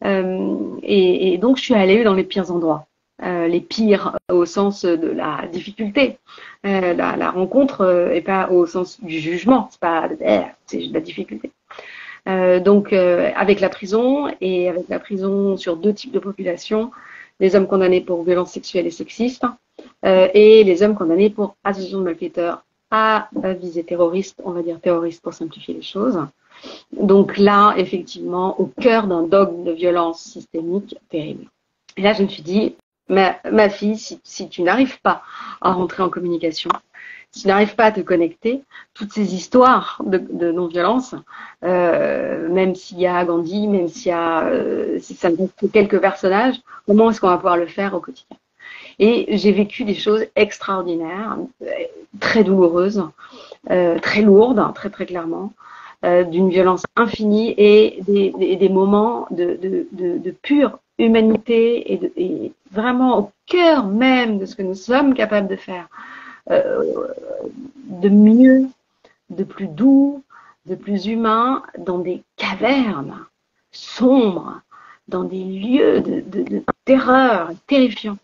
Et donc, je suis allée dans les pires endroits. Les pires au sens de la difficulté. La rencontre et pas au sens du jugement, c'est de la difficulté. Donc, avec la prison, et avec la prison sur deux types de populations, les hommes condamnés pour violences sexuelles et sexistes et les hommes condamnés pour association de malfaiteurs à visée terroriste, on va dire terroriste pour simplifier les choses. Donc là, effectivement, au cœur d'un dogme de violence systémique terrible. Et là, je me suis dit, ma fille, si tu n'arrives pas à rentrer en communication, si tu n'arrives pas à te connecter, toutes ces histoires de non-violence, même s'il y a Gandhi, même si ça ne reste que quelques personnages, comment est-ce qu'on va pouvoir le faire au quotidien? Et j'ai vécu des choses extraordinaires, très douloureuses, très lourdes, très très clairement, d'une violence infinie et des moments de pure humanité et vraiment au cœur même de ce que nous sommes capables de faire, de mieux, de plus doux, de plus humain, dans des cavernes sombres, dans des lieux de terreur terrifiants.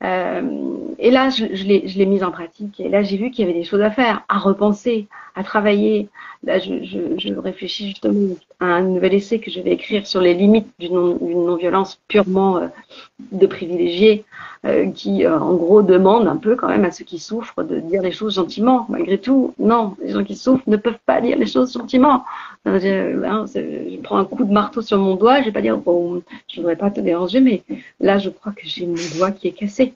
Et là, je l'ai mise en pratique. Et là, j'ai vu qu'il y avait des choses à faire, à repenser, à travailler. Là, je réfléchis justement à un nouvel essai que je vais écrire sur les limites d'une non-violence purement de privilégiés, qui, en gros, demande un peu quand même à ceux qui souffrent de dire les choses gentiment. Malgré tout, non, les gens qui souffrent ne peuvent pas dire les choses gentiment. Je prends un coup de marteau sur mon doigt, je vais pas dire, bon, je voudrais pas te déranger, mais là, je crois que j'ai mon doigt qui est cassé.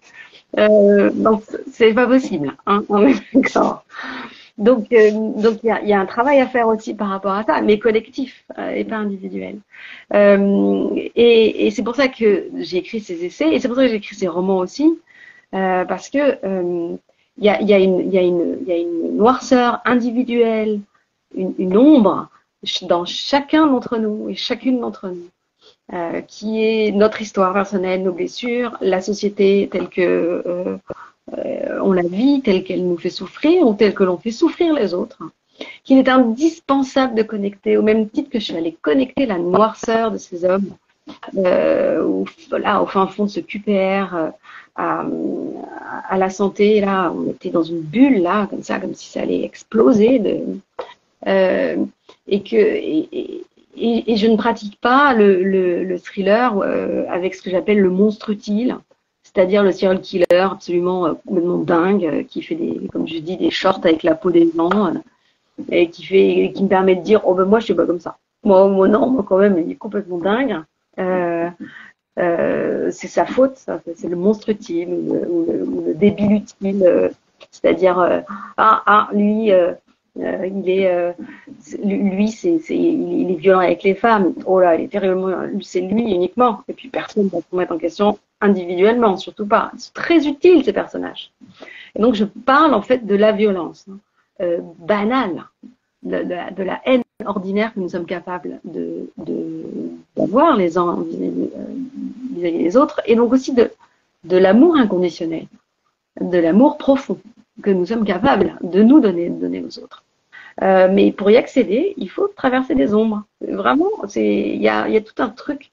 Donc, c'est pas possible, hein, on est d'accord. Donc, il y a un travail à faire aussi par rapport à ça, mais collectif et pas individuel. Et c'est pour ça que j'ai écrit ces essais, et c'est pour ça que j'ai écrit ces romans aussi, parce que il y a une noirceur individuelle, une ombre dans chacun d'entre nous et chacune d'entre nous, qui est notre histoire personnelle, nos blessures, la société telle que on la vit, telle qu'elle nous fait souffrir ou telle que l'on fait souffrir les autres, qu'il est indispensable de connecter, au même titre que je suis allée connecter la noirceur de ces hommes au fin fond de ce QPR, à la santé. Là, on était dans une bulle, là, comme ça, comme si ça allait exploser. Et je ne pratique pas le thriller avec ce que j'appelle le monstre utile, c'est-à-dire le serial killer absolument complètement dingue, qui fait comme je dis, des shorts avec la peau des gens, et qui me permet de dire, oh ben moi je suis pas comme ça. Moi non, moi quand même, il est complètement dingue. C'est sa faute, ça. C'est le monstre utile ou le débile utile, c'est-à-dire lui. Il est violent avec les femmes. Oh là, il est terriblement. C'est lui uniquement. Et puis personne ne va se mettre en question individuellement, surtout pas. C'est très utile ces personnages. Et donc je parle en fait de la violence banale, de la haine ordinaire que nous sommes capables d'avoir les uns vis-à-vis des autres, et donc aussi de l'amour inconditionnel, de l'amour profond que nous sommes capables de nous donner aux autres. Mais pour y accéder, il faut traverser des ombres. Vraiment, il y a tout un truc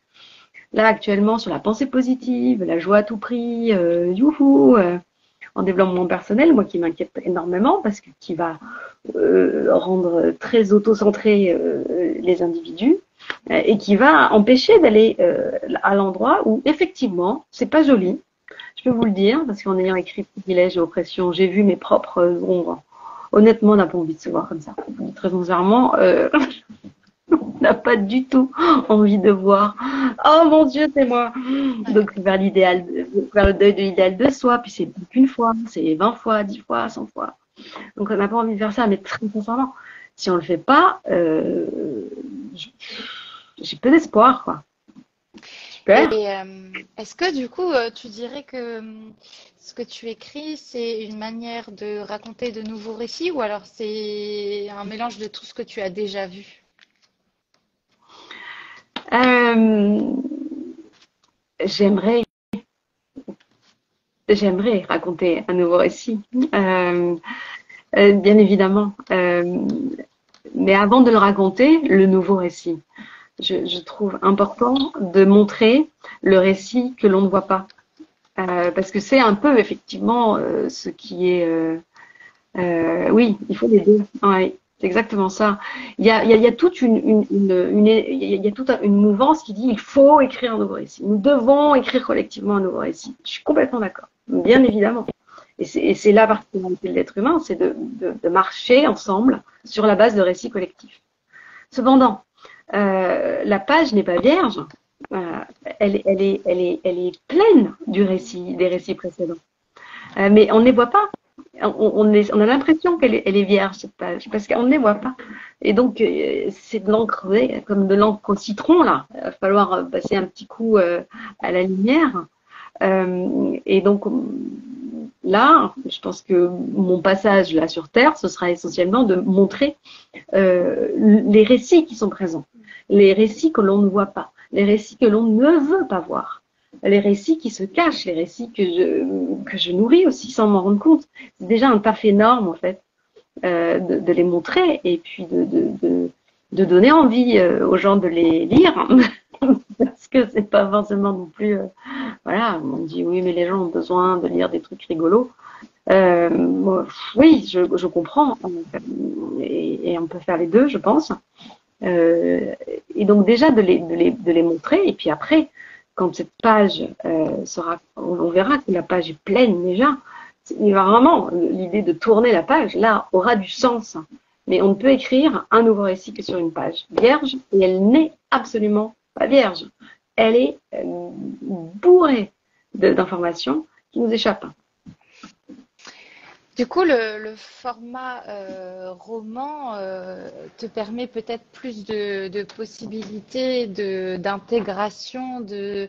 là actuellement sur la pensée positive, la joie à tout prix, youhou, en développement personnel, moi qui m'inquiète énormément parce que qui va rendre très auto-centré les individus et qui va empêcher d'aller à l'endroit où effectivement, c'est pas joli. Je peux vous le dire, parce qu'en ayant écrit Privilège et oppression, j'ai vu mes propres ombres. Honnêtement, on n'a pas envie de se voir comme ça. Très sincèrement, on n'a pas du tout envie de voir. Oh mon Dieu, c'est moi. Donc vers l'idéal, vers le deuil de l'idéal de soi, puis c'est qu'une fois, c'est 20 fois, 10 fois, 100 fois. Donc on n'a pas envie de faire ça, mais très sincèrement, si on le fait pas, j'ai peu d'espoir, quoi. Super. Et est-ce que du coup, tu dirais que ce que tu écris, c'est une manière de raconter de nouveaux récits ou alors c'est un mélange de tout ce que tu as déjà vu? J'aimerais raconter un nouveau récit, bien évidemment. Mais avant de le raconter, le nouveau récit, je trouve important de montrer le récit que l'on ne voit pas. Parce que c'est un peu effectivement ce qui est... oui, il faut les deux. Ouais, c'est exactement ça. Il y a toute il y a toute une mouvance qui dit il faut écrire un nouveau récit. Nous devons écrire collectivement un nouveau récit. Je suis complètement d'accord, bien évidemment. Et c'est la particularité de l'être humain, c'est de marcher ensemble sur la base de récits collectifs. Cependant, la page n'est pas vierge. Elle est pleine des récits précédents. Mais on ne les voit pas. On a l'impression qu'elle est vierge, cette page, parce qu'on ne les voit pas. Et donc, c'est de l'encre, comme de l'encre au citron, là. Il va falloir passer un petit coup à la lumière. Et donc, là, je pense que mon passage là sur Terre, ce sera essentiellement de montrer les récits qui sont présents, les récits que l'on ne voit pas, les récits que l'on ne veut pas voir, les récits qui se cachent, les récits que je nourris aussi sans m'en rendre compte. C'est déjà un taf énorme en fait de les montrer et puis de donner envie aux gens de les lire. Parce que c'est pas forcément non plus voilà, on dit oui mais les gens ont besoin de lire des trucs rigolos. Oui, je comprends et on peut faire les deux, je pense. Et donc déjà de les montrer et puis après quand cette page on verra que la page est pleine déjà. Il va vraiment l'idée de tourner la page là aura du sens. Mais on ne peut écrire un nouveau récit que sur une page vierge, et elle n'est absolument pas vierge. Elle est bourrée d'informations qui nous échappent. Du coup, le format roman te permet peut-être plus de possibilités d'intégration des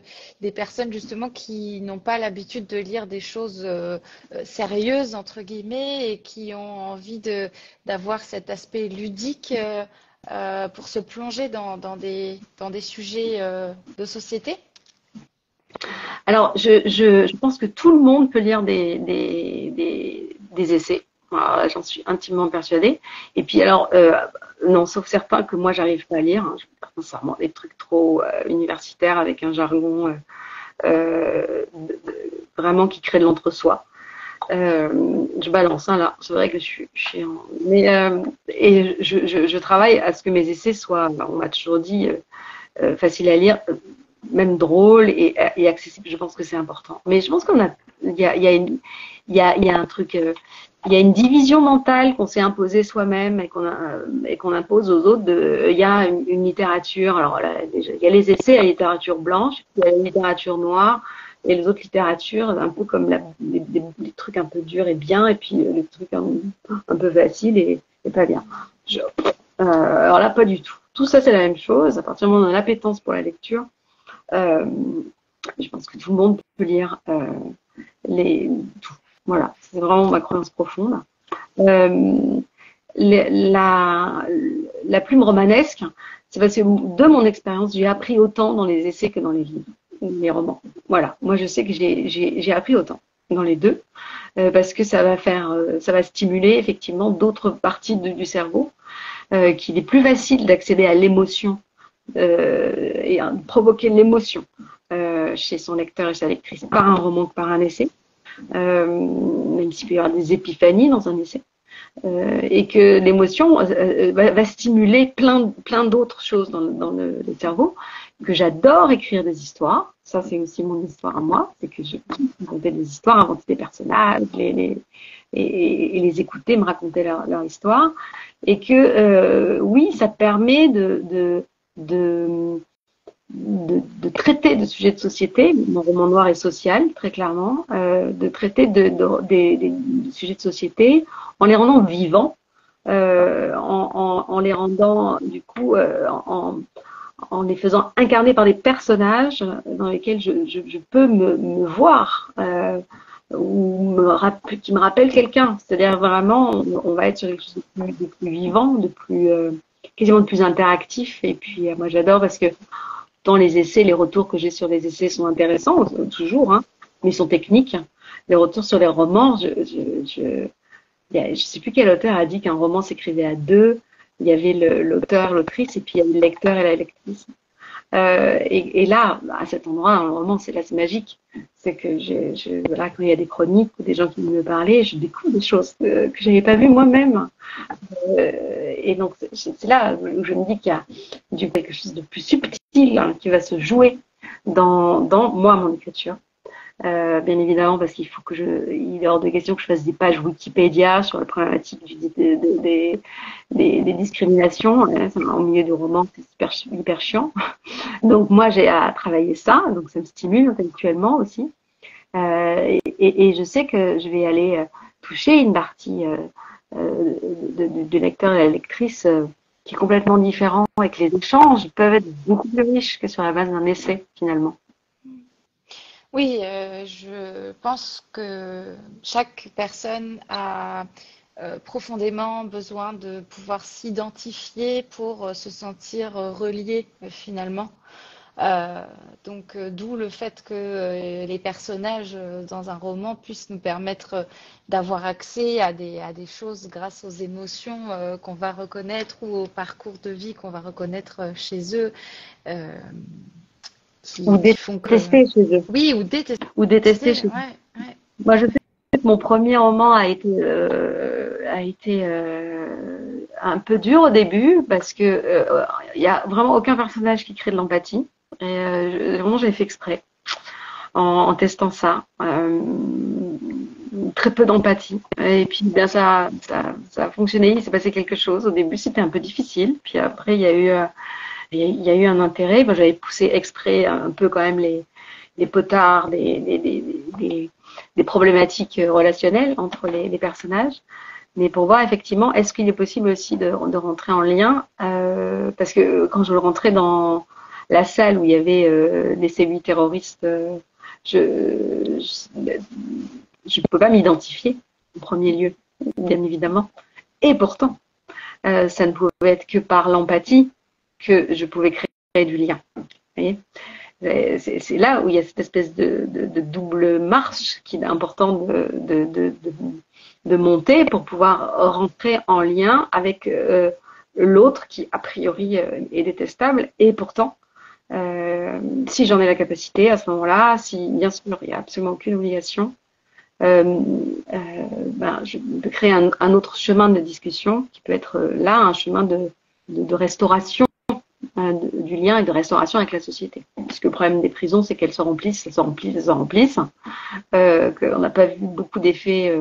personnes justement qui n'ont pas l'habitude de lire des choses sérieuses, entre guillemets, et qui ont envie d'avoir cet aspect ludique pour se plonger dans des sujets de société. Alors, je pense que tout le monde peut lire des essais. Alors, j'en suis intimement persuadée. Et puis, alors, non, sauf certains que moi, j'arrive pas à lire. Hein. Je veux dire, sincèrement, des trucs trop universitaires avec un jargon vraiment qui crée de l'entre-soi. Je balance, hein, là. C'est vrai que je suis en... Mais, et je travaille à ce que mes essais soient, on m'a toujours dit, faciles à lire, même drôle et accessible. Je pense que c'est important. Mais je pense il y a un truc, il y a une division mentale qu'on s'est imposée soi-même et qu'on impose aux autres. Il y a une littérature. Alors là, déjà, il y a les essais, la littérature blanche, il y a la littérature noire et les autres littératures, un peu comme les trucs un peu durs et bien, et puis les trucs un peu faciles et pas bien. Alors là, pas du tout. Tout ça, c'est la même chose. À partir du moment où on a l'appétence pour la lecture, je pense que tout le monde peut lire tout. Voilà, c'est vraiment ma croyance profonde. La plume romanesque, c'est parce que de mon expérience, j'ai appris autant dans les essais que dans les livres, les romans. Voilà, moi je sais que j'ai appris autant dans les deux, parce que ça va stimuler effectivement d'autres parties du cerveau, qu'il est plus facile d'accéder à l'émotion et provoquer l'émotion chez son lecteur et sa lectrice par un roman que par un essai, même s'il peut y avoir des épiphanies dans un essai, et que l'émotion va stimuler plein d'autres choses dans le cerveau, que j'adore écrire des histoires. Ça, c'est aussi mon histoire à moi, c'est que je racontais des histoires, inventer des personnages, et les écouter me raconter leur histoire, et que oui, ça permet de traiter de sujets de société. Mon roman noir est social, très clairement, de traiter des sujets de société en les rendant vivants, en les rendant, du coup, en les faisant incarner par des personnages dans lesquels je peux me voir, ou qui me rappellent quelqu'un. C'est-à-dire vraiment, on va être sur quelque chose de plus vivant, quasiment de plus interactif. Et puis, moi, j'adore parce que dans les essais, les retours que j'ai sur les essais sont intéressants, toujours, hein, mais ils sont techniques. Les retours sur les romans, je sais plus quel auteur a dit qu'un roman s'écrivait à deux. Il y avait l'auteur, l'autrice, et puis il y avait le lecteur et la lectrice. Et là, à cet endroit, un roman, c'est magique. C'est que voilà, quand il y a des chroniques ou des gens qui me parlaient, je découvre des choses que j'avais pas vues moi-même. Et donc, c'est là où je me dis qu'il y a quelque chose de plus subtil, hein, qui va se jouer dans moi, mon écriture. Bien évidemment, parce qu'il faut il est hors de question que je fasse des pages Wikipédia sur la problématique des discriminations. Au milieu du roman, c'est hyper chiant. Donc moi, j'ai à travailler ça, donc ça me stimule intellectuellement aussi. Et je sais que je vais aller toucher une partie du lecteur et de la lectrice qui est complètement différent, et que les échanges peuvent être beaucoup plus riches que sur la base d'un essai, finalement. Oui, je pense que chaque personne a profondément besoin de pouvoir s'identifier pour se sentir relié finalement. Donc, d'où le fait que les personnages dans un roman puissent nous permettre d'avoir accès à des choses grâce aux émotions qu'on va reconnaître, ou au parcours de vie qu'on va reconnaître chez eux. Ou détester chez eux. Oui, ou détester chez eux. Ouais. Moi, je sais que mon premier roman a été un peu dur au début, parce que il y a vraiment aucun personnage qui crée de l'empathie. Et vraiment, j'ai fait exprès en testant ça. très peu d'empathie. Et puis, bien, ça a fonctionné, il s'est passé quelque chose. Au début, c'était un peu difficile. Puis après, il y a eu un intérêt. Bon, j'avais poussé exprès un peu quand même les potards, des problématiques relationnelles entre les personnages. Mais pour voir effectivement, est-ce qu'il est possible aussi de rentrer en lien parce que quand je rentrais dans la salle où il y avait des cellules terroristes, je ne peux pas m'identifier en premier lieu, bien évidemment. Et pourtant, ça ne pouvait être que par l'empathie que je pouvais créer du lien. Vous voyez, c'est là où il y a cette espèce de double marche qu'il est important de monter pour pouvoir rentrer en lien avec l'autre qui, a priori, est détestable. Et pourtant, si j'en ai la capacité à ce moment-là, si bien sûr il n'y a absolument aucune obligation, je peux créer un autre chemin de discussion qui peut être là un chemin de restauration du lien et de restauration avec la société. Puisque le problème des prisons, c'est qu'elles se remplissent, elles se remplissent, elles se remplissent, qu'on n'a pas vu beaucoup d'effets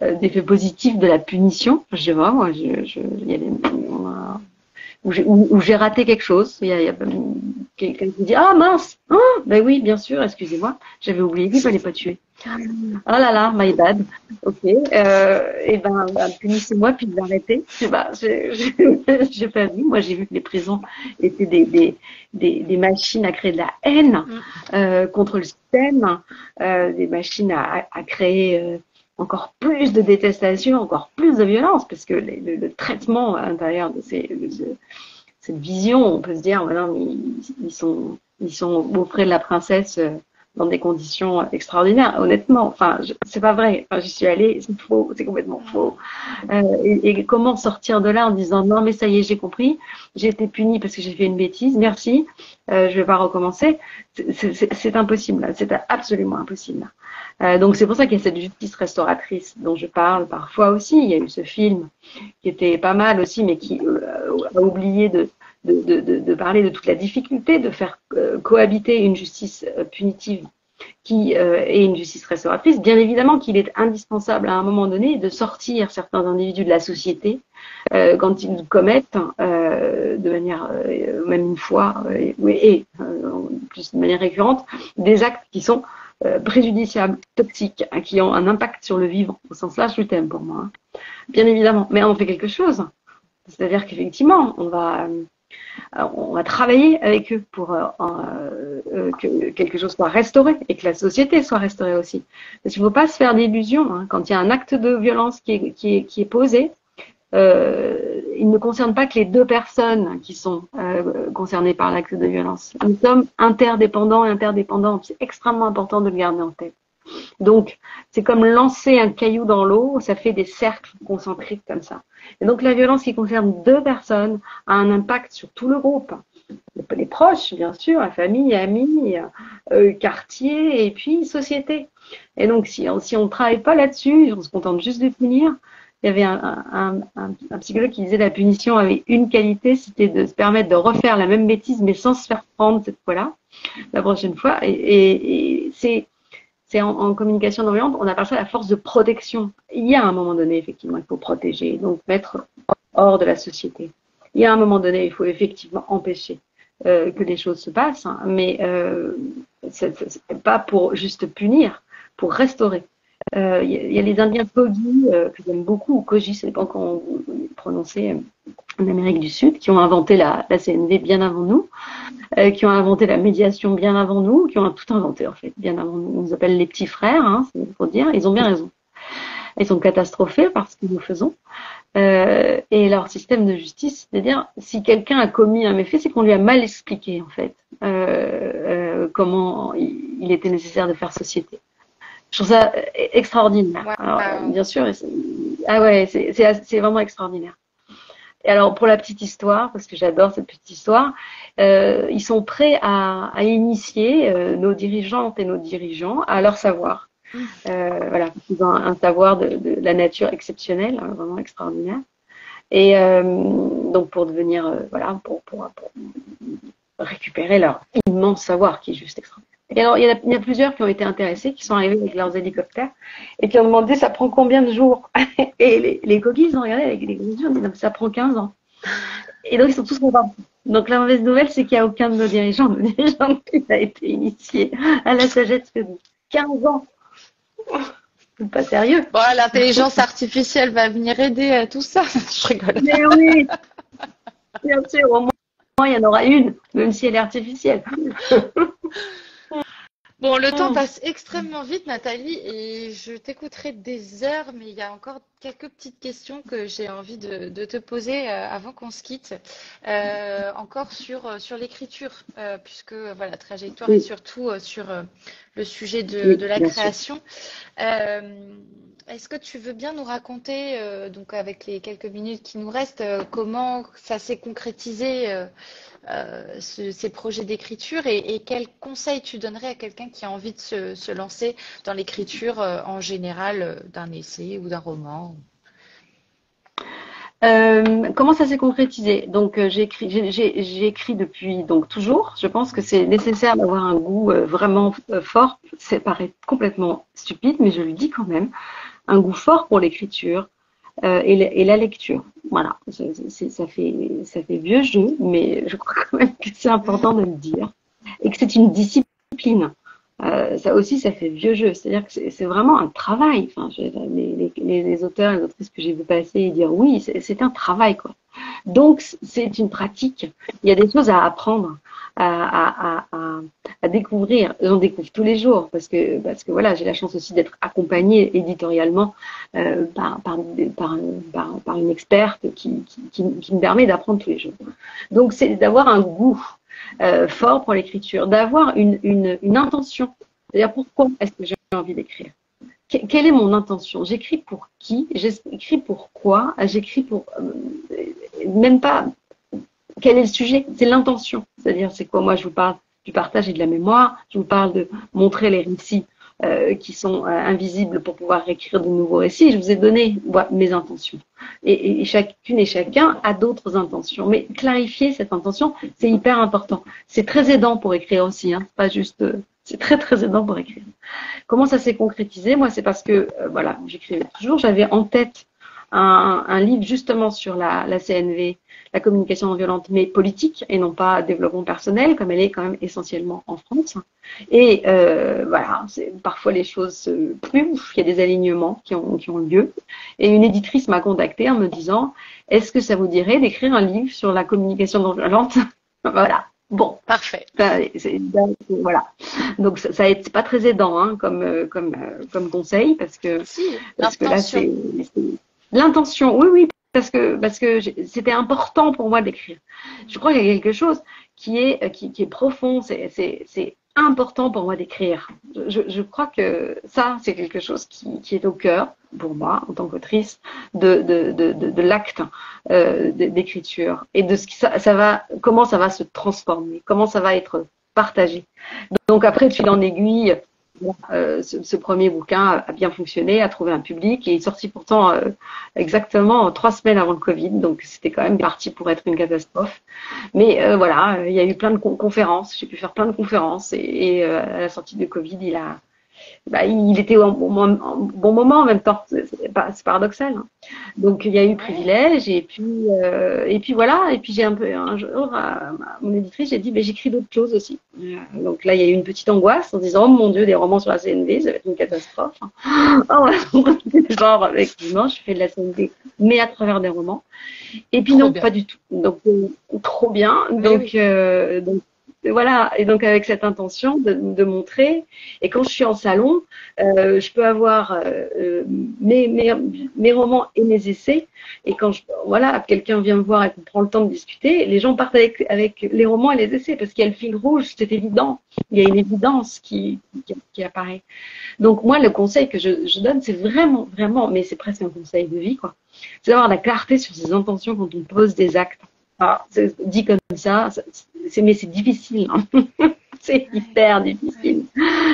d'effets positifs de la punition. Je vois, moi, où j'ai raté quelque chose. Il y a quelqu'un qui dit ah mince, oh, ben oui, bien sûr, excusez-moi, j'avais oublié qu'il fallait pas tuer. Ah là là, my bad. Ok. Et punissez-moi puis l'arrêtez. J'ai pas vu. Moi, j'ai vu que les prisons étaient des machines à créer de la haine contre le système, des machines à créer encore plus de détestation, encore plus de violence, parce que le traitement à l'intérieur de cette vision, on peut se dire, voilà, ils sont auprès de la princesse dans des conditions extraordinaires. Honnêtement, enfin, c'est pas vrai. Enfin, j'y suis allée, c'est faux, c'est complètement faux. Et comment sortir de là en disant non, mais ça y est, j'ai compris, j'ai été punie parce que j'ai fait une bêtise, merci, je vais pas recommencer. C'est impossible, c'est absolument impossible. Donc c'est pour ça qu'il y a cette justice restauratrice dont je parle parfois aussi. Il y a eu ce film qui était pas mal aussi, mais qui a oublié de parler de toute la difficulté de faire cohabiter une justice punitive et une justice restauratrice. Bien évidemment qu'il est indispensable à un moment donné de sortir certains individus de la société quand ils commettent de manière, même une fois, plus de manière récurrente, des actes qui sont préjudiciables, toxiques, hein, qui ont un impact sur le vivant, au sens large du terme pour moi. Hein. Bien évidemment, mais on fait quelque chose. C'est-à-dire qu'effectivement, on va travailler avec eux pour que quelque chose soit restauré et que la société soit restaurée aussi. Parce qu'il ne faut pas se faire d'illusions. Hein. Quand il y a un acte de violence qui est posé, il ne concerne pas que les deux personnes qui sont concernées par l'acte de violence. Nous sommes interdépendants et interdépendants. C'est extrêmement important de le garder en tête. Donc, c'est comme lancer un caillou dans l'eau, ça fait des cercles concentriques comme ça. Et donc, la violence qui concerne deux personnes a un impact sur tout le groupe. Les proches, bien sûr, la famille, amis, quartier, et puis société. Et donc, si on ne travaille pas là-dessus, on se contente juste de punir. Il y avait un psychologue qui disait que la punition avait une qualité, c'était de se permettre de refaire la même bêtise, mais sans se faire prendre cette fois-là, la prochaine fois. Et c'est en communication non violente, on appelle ça la force de protection. Il y a un moment donné, effectivement, il faut protéger, donc mettre hors de la société. Il y a un moment donné, il faut effectivement empêcher que les choses se passent, hein, mais c'est pas pour juste punir, pour restaurer. Il y a les Indiens Kogi, que j'aime beaucoup, ou Koji, ça dépend comment vous prononcez, en Amérique du Sud, qui ont inventé la CNV bien avant nous, qui ont inventé la médiation bien avant nous, qui ont tout inventé en fait, bien avant nous. On nous appelle les petits frères, hein, c'est pour dire, ils ont bien raison. Ils sont catastrophés par ce que nous faisons. Et leur système de justice, c'est-à-dire, si quelqu'un a commis un méfait, c'est qu'on lui a mal expliqué en fait comment il était nécessaire de faire société. Je trouve ça extraordinaire. Alors, bien sûr, c'est vraiment extraordinaire. Et alors, pour la petite histoire, parce que j'adore cette petite histoire, ils sont prêts à initier nos dirigeantes et nos dirigeants à leur savoir. Voilà, ils ont un savoir de la nature exceptionnelle, hein, vraiment extraordinaire. Et donc, pour devenir, pour récupérer leur immense savoir qui est juste extraordinaire. Et alors, il y a plusieurs qui ont été intéressés, qui sont arrivés avec leurs hélicoptères et qui ont demandé ça prend combien de jours? Et les coquilles, ils ont regardé avec les yeux, ils ont dit ça prend 15 ans. Et donc, ils sont tous contents. Donc, la mauvaise nouvelle, c'est qu'il n'y a aucun de nos dirigeants qui a été initié à la sagesse que 15 ans. C'est pas sérieux. Bon, l'intelligence artificielle va venir aider à tout ça. Je rigole. Mais oui, bien sûr, au moins, il y en aura une, même si elle est artificielle. Bon, le temps passe extrêmement vite, Nathalie, et je t'écouterai des heures, mais il y a encore quelques petites questions que j'ai envie de te poser avant qu'on se quitte. Encore sur l'écriture, puisque voilà, trajectoire et surtout sur le sujet de la création. Est-ce que tu veux bien nous raconter, donc avec les quelques minutes qui nous restent, comment ça s'est concrétisé ces projets d'écriture et quels conseils tu donnerais à quelqu'un qui a envie de se lancer dans l'écriture en général d'un essai ou d'un roman? Comment ça s'est concrétisé? Donc j'ai écrit depuis donc toujours. Je pense que c'est nécessaire d'avoir un goût vraiment fort. Ça paraît complètement stupide, mais je le dis quand même. Un goût fort pour l'écriture et la lecture. Voilà, ça fait vieux jeu, mais je crois quand même que c'est important de le dire et que c'est une discipline. Ça aussi, ça fait vieux jeu. C'est-à-dire que c'est vraiment un travail. Enfin, les auteurs et les autrices que j'ai vu passer et dire oui, c'est un travail, quoi. Donc, c'est une pratique. Il y a des choses à apprendre, à découvrir. J'en découvre tous les jours parce que voilà, j'ai la chance aussi d'être accompagnée éditorialement par une experte qui me permet d'apprendre tous les jours. Donc, c'est d'avoir un goût fort pour l'écriture, d'avoir une intention. C'est-à-dire pourquoi est-ce que j'ai envie d'écrire? Quelle est mon intention? J'écris pour qui? J'écris pourquoi? J'écris pour même pas quel est le sujet, c'est l'intention. C'est-à-dire c'est quoi? Moi je vous parle du partage et de la mémoire, je vous parle de montrer les récits qui sont invisibles pour pouvoir écrire de nouveaux récits. Je vous ai donné mes intentions. Et chacune et chacun a d'autres intentions. Mais clarifier cette intention, c'est hyper important. C'est très aidant pour écrire aussi, hein. C'est pas juste... c'est très très aidant pour écrire. Comment ça s'est concrétisé? Moi, c'est parce que, voilà, j'écrivais toujours. J'avais en tête un livre justement sur la CNV, la communication non violente, mais politique et non pas développement personnel, comme elle est quand même essentiellement en France. Et voilà, parfois les choses, il y a des alignements qui ont lieu. Et une éditrice m'a contactée en me disant, est-ce que ça vous dirait d'écrire un livre sur la communication non violente? Voilà. Bon, parfait. Voilà. Donc ça c'est pas très aidant hein, comme conseil parce que là c'est l'intention. Oui, parce que c'était important pour moi d'écrire. Je crois qu'il y a quelque chose qui est profond. C'est important pour moi d'écrire. Je crois que ça c'est quelque chose qui est au cœur pour moi en tant qu'autrice de l'acte d'écriture et de ce qui comment ça va se transformer, comment ça va être partagé. Donc après de fil en aiguille, ce premier bouquin a bien fonctionné, a trouvé un public et est sorti pourtant exactement 3 semaines avant le Covid, donc c'était quand même parti pour être une catastrophe. Mais voilà, il y a eu plein de conférences, j'ai pu faire plein de conférences et à la sortie de Covid, il était au bon moment en même temps, c'est paradoxal. Hein. Donc il y a eu privilège et puis voilà, et puis j'ai un jour à mon éditrice, j'ai dit j'écris d'autres choses aussi. Donc là il y a eu une petite angoisse en disant oh mon Dieu, des romans sur la CNV, ça va être une catastrophe. Oh, genre effectivement, je fais de la CNV mais à travers des romans. Et puis non, pas du tout. Donc trop bien. Donc voilà, et donc avec cette intention de montrer, et quand je suis en salon, je peux avoir mes romans et mes essais, et quand quelqu'un vient me voir et qu'on prend le temps de discuter, les gens partent avec les romans et les essais, parce qu'il y a le fil rouge, c'est évident, il y a une évidence qui apparaît. Donc moi, le conseil que je donne, c'est vraiment, mais c'est presque un conseil de vie, quoi. C'est d'avoir la clarté sur ses intentions quand on pose des actes. Ah, dit comme ça, mais c'est difficile. Hein. C'est hyper difficile.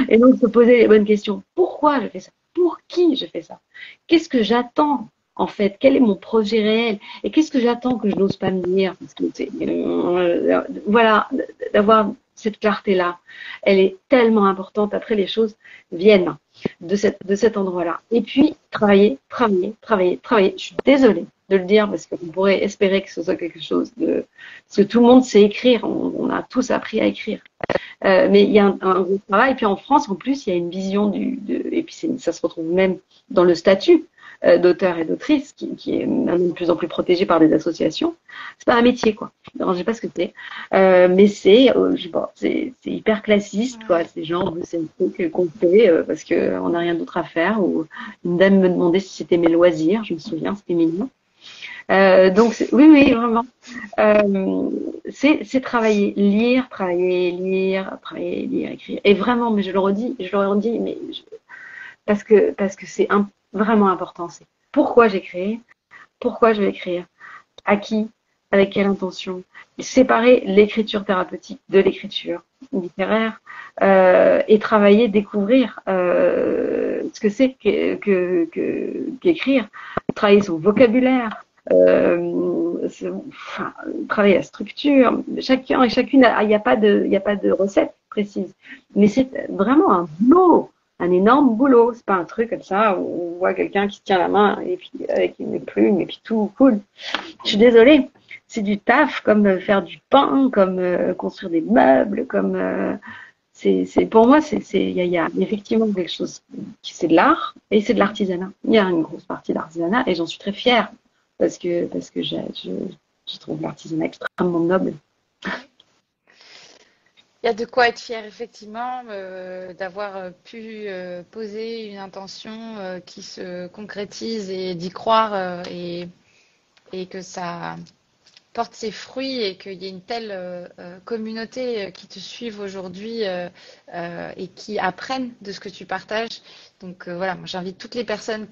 Et donc, se poser les bonnes questions. Pourquoi je fais ça? Pour qui je fais ça? Qu'est-ce que j'attends, en fait? Quel est mon projet réel? Et qu'est-ce que j'attends que je n'ose pas me dire? Parce que voilà, d'avoir cette clarté-là, elle est tellement importante. Après, les choses viennent de cet endroit-là. Et puis, travailler. Je suis désolée de le dire parce qu'on pourrait espérer que ce soit quelque chose de... Parce que tout le monde sait écrire, on a tous appris à écrire. Mais il y a un gros travail. Et puis en France, en plus, il y a une vision et puis ça se retrouve même dans le statut d'auteur et d'autrice qui est maintenant de plus en plus protégé par des associations. C'est pas un métier, quoi. Alors, je sais pas ce que c'est. Mais je sais pas, c'est hyper classiste, quoi. C'est genre, c'est un truc qu'on fait parce qu'on n'a rien d'autre à faire. Ou une dame me demandait si c'était mes loisirs. Je me souviens, c'était mignon. Donc, oui, vraiment. C'est travailler, lire, écrire. Et vraiment, mais je le redis, mais parce que c'est vraiment important. C'est pourquoi j'écris, pourquoi je vais écrire, à qui, avec quelle intention. Séparer l'écriture thérapeutique de l'écriture littéraire et travailler, découvrir ce que c'est qu'écrire, travailler son vocabulaire. Travailler la structure, chacun et chacune, il n'y a pas de recette précise, mais c'est vraiment un boulot, un énorme boulot. C'est pas un truc comme ça où on voit quelqu'un qui se tient la main et puis avec une plume et puis tout cool. Je suis désolée, c'est du taf, comme faire du pain, comme construire des meubles, comme pour moi, il y a effectivement quelque chose qui c'est de l'art et c'est de l'artisanat. Il y a une grosse partie d'artisanat et j'en suis très fière. Parce que je trouve l'artisanat extrêmement noble. Il y a de quoi être fier, effectivement, d'avoir pu poser une intention qui se concrétise et d'y croire et que ça porte ses fruits et qu'il y ait une telle communauté qui te suive aujourd'hui et qui apprennent de ce que tu partages. Donc voilà, moi j'invite toutes les personnes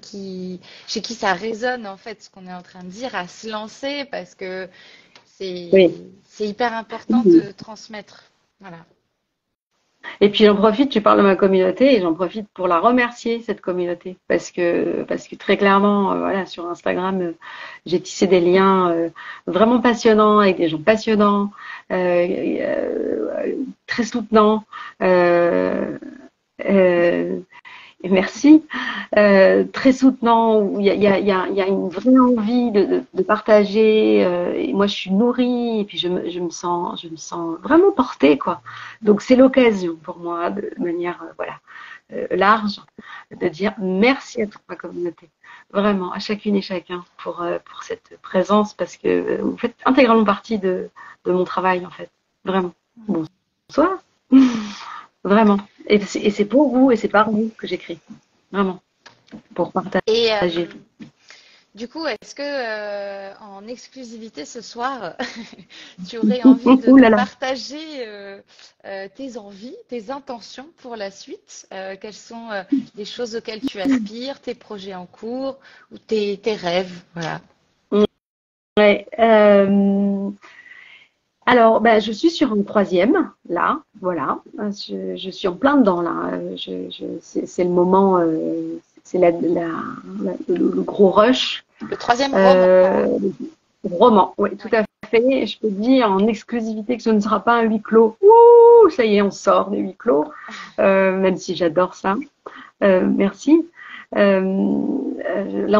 chez qui ça résonne en fait ce qu'on est en train de dire à se lancer parce que c'est hyper important de transmettre. Voilà. Et puis j'en profite, tu parles de ma communauté et j'en profite pour la remercier, cette communauté, parce que très clairement, voilà, sur Instagram, j'ai tissé des liens vraiment passionnants avec des gens passionnants, très soutenants. Merci. Très soutenant, où il y a une vraie envie de partager. Et moi, je suis nourrie et puis je me sens vraiment portée, quoi. Donc, c'est l'occasion pour moi, de manière large, de dire merci à toute ma communauté. Vraiment, à chacune et chacun pour cette présence parce que vous faites intégralement partie de mon travail, en fait. Vraiment. Bonsoir. Vraiment. Et c'est pour vous et c'est par vous que j'écris. Vraiment. Pour partager. Et du coup, est-ce que en exclusivité ce soir, tu aurais envie de partager tes envies, tes intentions pour la suite? Quelles sont les choses auxquelles tu aspires, tes projets en cours ou tes rêves? Voilà. Ouais. Alors, je suis sur un 3e, là, voilà. Je suis en plein dedans, là. C'est le moment, c'est le gros rush. Le 3e roman. Roman, oui, tout à fait. Je peux te dire en exclusivité que ce ne sera pas un huis clos. Ouh, ça y est, on sort des huis clos, même si j'adore ça. Merci. Là,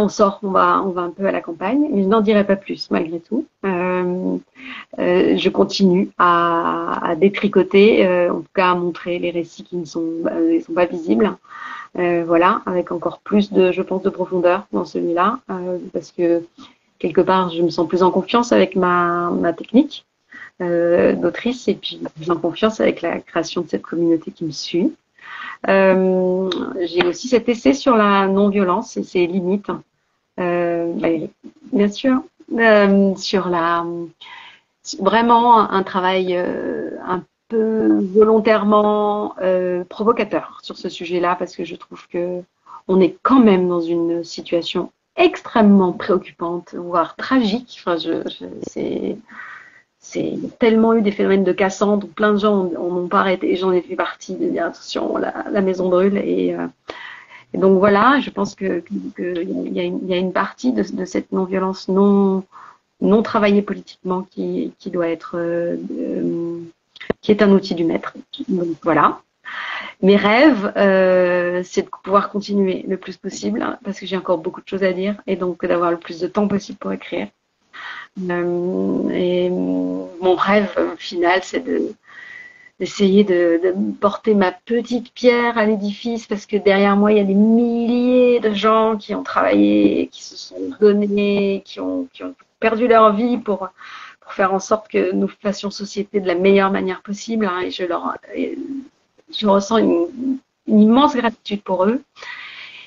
on sort, on va un peu à la campagne, mais je n'en dirai pas plus malgré tout. Je continue à détricoter, en tout cas à montrer les récits qui ne sont pas visibles. Voilà, avec encore plus je pense, de profondeur dans celui-là, parce que quelque part, je me sens plus en confiance avec ma technique d'autrice et puis plus en confiance avec la création de cette communauté qui me suit. J'ai aussi cet essai sur la non-violence et ses limites, bien sûr, sur vraiment un travail un peu volontairement provocateur sur ce sujet-là, parce que je trouve que on est quand même dans une situation extrêmement préoccupante, voire tragique. Enfin, c'est tellement eu des phénomènes de Cassandre, plein de gens en ont pas arrêté, et j'en ai fait partie de dire attention, la maison brûle, et donc voilà, je pense que il y a une partie de cette non-violence non travaillée politiquement qui doit être qui est un outil du maître. Donc voilà. Mes rêves, c'est de pouvoir continuer le plus possible, hein, parce que j'ai encore beaucoup de choses à dire, et donc d'avoir le plus de temps possible pour écrire. Et mon rêve final, c'est d'essayer de porter ma petite pierre à l'édifice, parce que derrière moi, il y a des milliers de gens qui ont travaillé, qui se sont donnés, qui ont perdu leur vie pour faire en sorte que nous fassions société de la meilleure manière possible, hein, et je ressens une immense gratitude pour eux,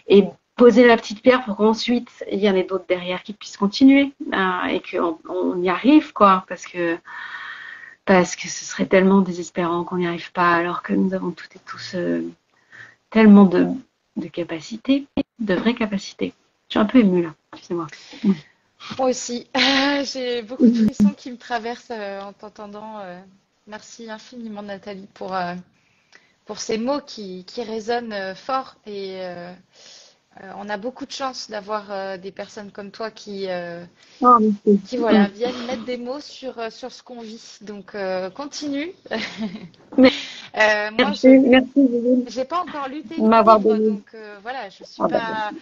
et poser la petite pierre pour qu'ensuite il y en ait d'autres derrière qui puissent continuer, hein, et qu'on y arrive, quoi, parce que ce serait tellement désespérant qu'on n'y arrive pas, alors que nous avons toutes et tous tellement de capacités, de vraies capacités. Je suis un peu émue là, excusez-moi. Moi aussi, j'ai beaucoup de frissons qui me traversent en t'entendant. Merci infiniment, Nathalie, pour ces mots qui résonnent fort. Et on a beaucoup de chance d'avoir des personnes comme toi qui voilà, viennent mettre des mots sur ce qu'on vit. Donc, continue. Moi, j'ai pas encore lu tes livres, donc voilà, je suis pas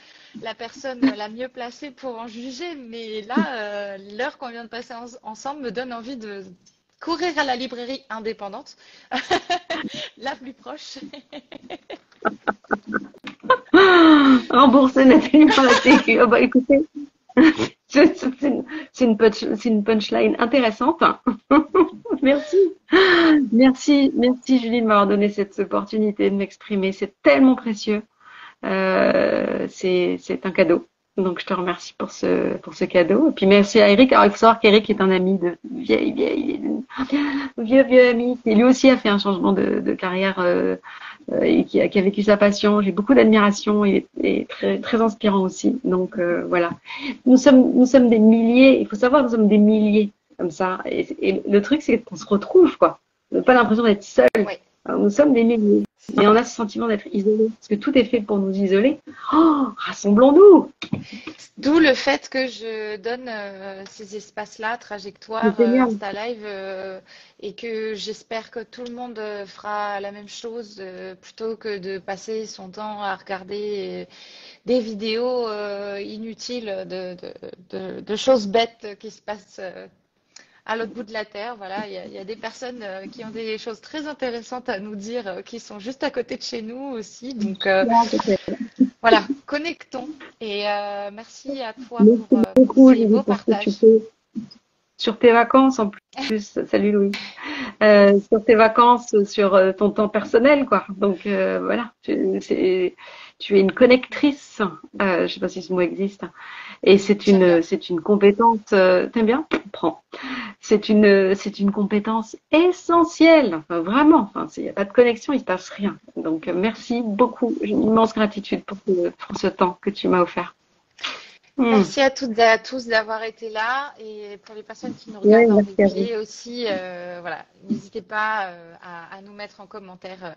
la personne la mieux placée pour en juger, mais là, l'heure qu'on vient de passer ensemble me donne envie de courir à la librairie indépendante, la plus proche. Rembourser Nathalie par la Sécu. Oh bah écoutez, c'est une punchline intéressante. Merci. Merci Julie de m'avoir donné cette opportunité de m'exprimer. C'est tellement précieux. C'est un cadeau. Donc je te remercie pour ce cadeau. Et puis merci à Eric. Alors il faut savoir qu'Eric est un ami de vieux ami qui lui aussi a fait un changement de carrière et qui a vécu sa passion. J'ai beaucoup d'admiration et très très inspirant aussi. Donc voilà. Nous sommes des milliers. Il faut savoir que nous sommes des milliers comme ça. Et le truc c'est qu'on se retrouve, quoi. On n'a pas l'impression d'être seul. Oui. Nous sommes des milliers. Et on a ce sentiment d'être isolés. Parce que tout est fait pour nous isoler. Oh, rassemblons-nous! D'où le fait que je donne ces espaces-là, Trajectoire, Insta Live, et que j'espère que tout le monde fera la même chose plutôt que de passer son temps à regarder des vidéos inutiles de choses bêtes qui se passent à l'autre bout de la terre. Voilà, il y a des personnes qui ont des choses très intéressantes à nous dire, qui sont juste à côté de chez nous aussi. Donc voilà, connectons. Et merci à toi pour ces beaux partages. Sur tes vacances en plus, salut Louis, sur tes vacances, sur ton temps personnel, quoi. Donc voilà, tu es une connectrice, je sais pas si ce mot existe, et c'est une compétence, t'aimes bien? Prends. C'est une compétence essentielle, enfin, vraiment. Enfin, s'il n'y a pas de connexion, il se passe rien. Donc merci beaucoup, j'ai une immense gratitude pour ce temps que tu m'as offert. Merci à toutes et à tous d'avoir été là, et pour les personnes qui nous regardent en replay aussi, voilà, n'hésitez pas à nous mettre en commentaire,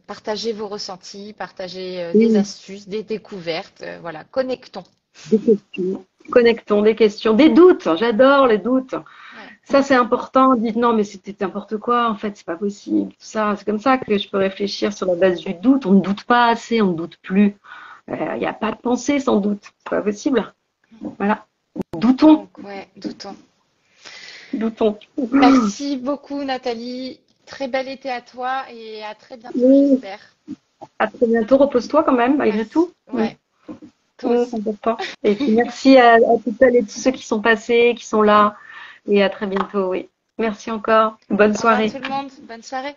partagez vos ressentis, partagez des astuces, des découvertes, voilà, connectons. Des questions, connectons, des questions, des doutes, j'adore les doutes. Ouais. Ça c'est important, dites non mais c'était n'importe quoi, en fait c'est pas possible, tout ça, c'est comme ça que je peux réfléchir sur la base du doute, on ne doute pas assez, on ne doute plus. Il n'y a pas de pensée sans doute, c'est pas possible. Voilà, doutons. Donc, ouais, doutons. Doutons. Merci beaucoup Nathalie, très bel été à toi et à très bientôt, j'espère. À très bientôt, repose-toi quand même malgré tout. Ouais. C'est important. Et puis merci à toutes celles et tous ceux qui sont passés, qui sont là, et à très bientôt, oui. Merci encore, bonne soirée. Au revoir tout le monde, bonne soirée.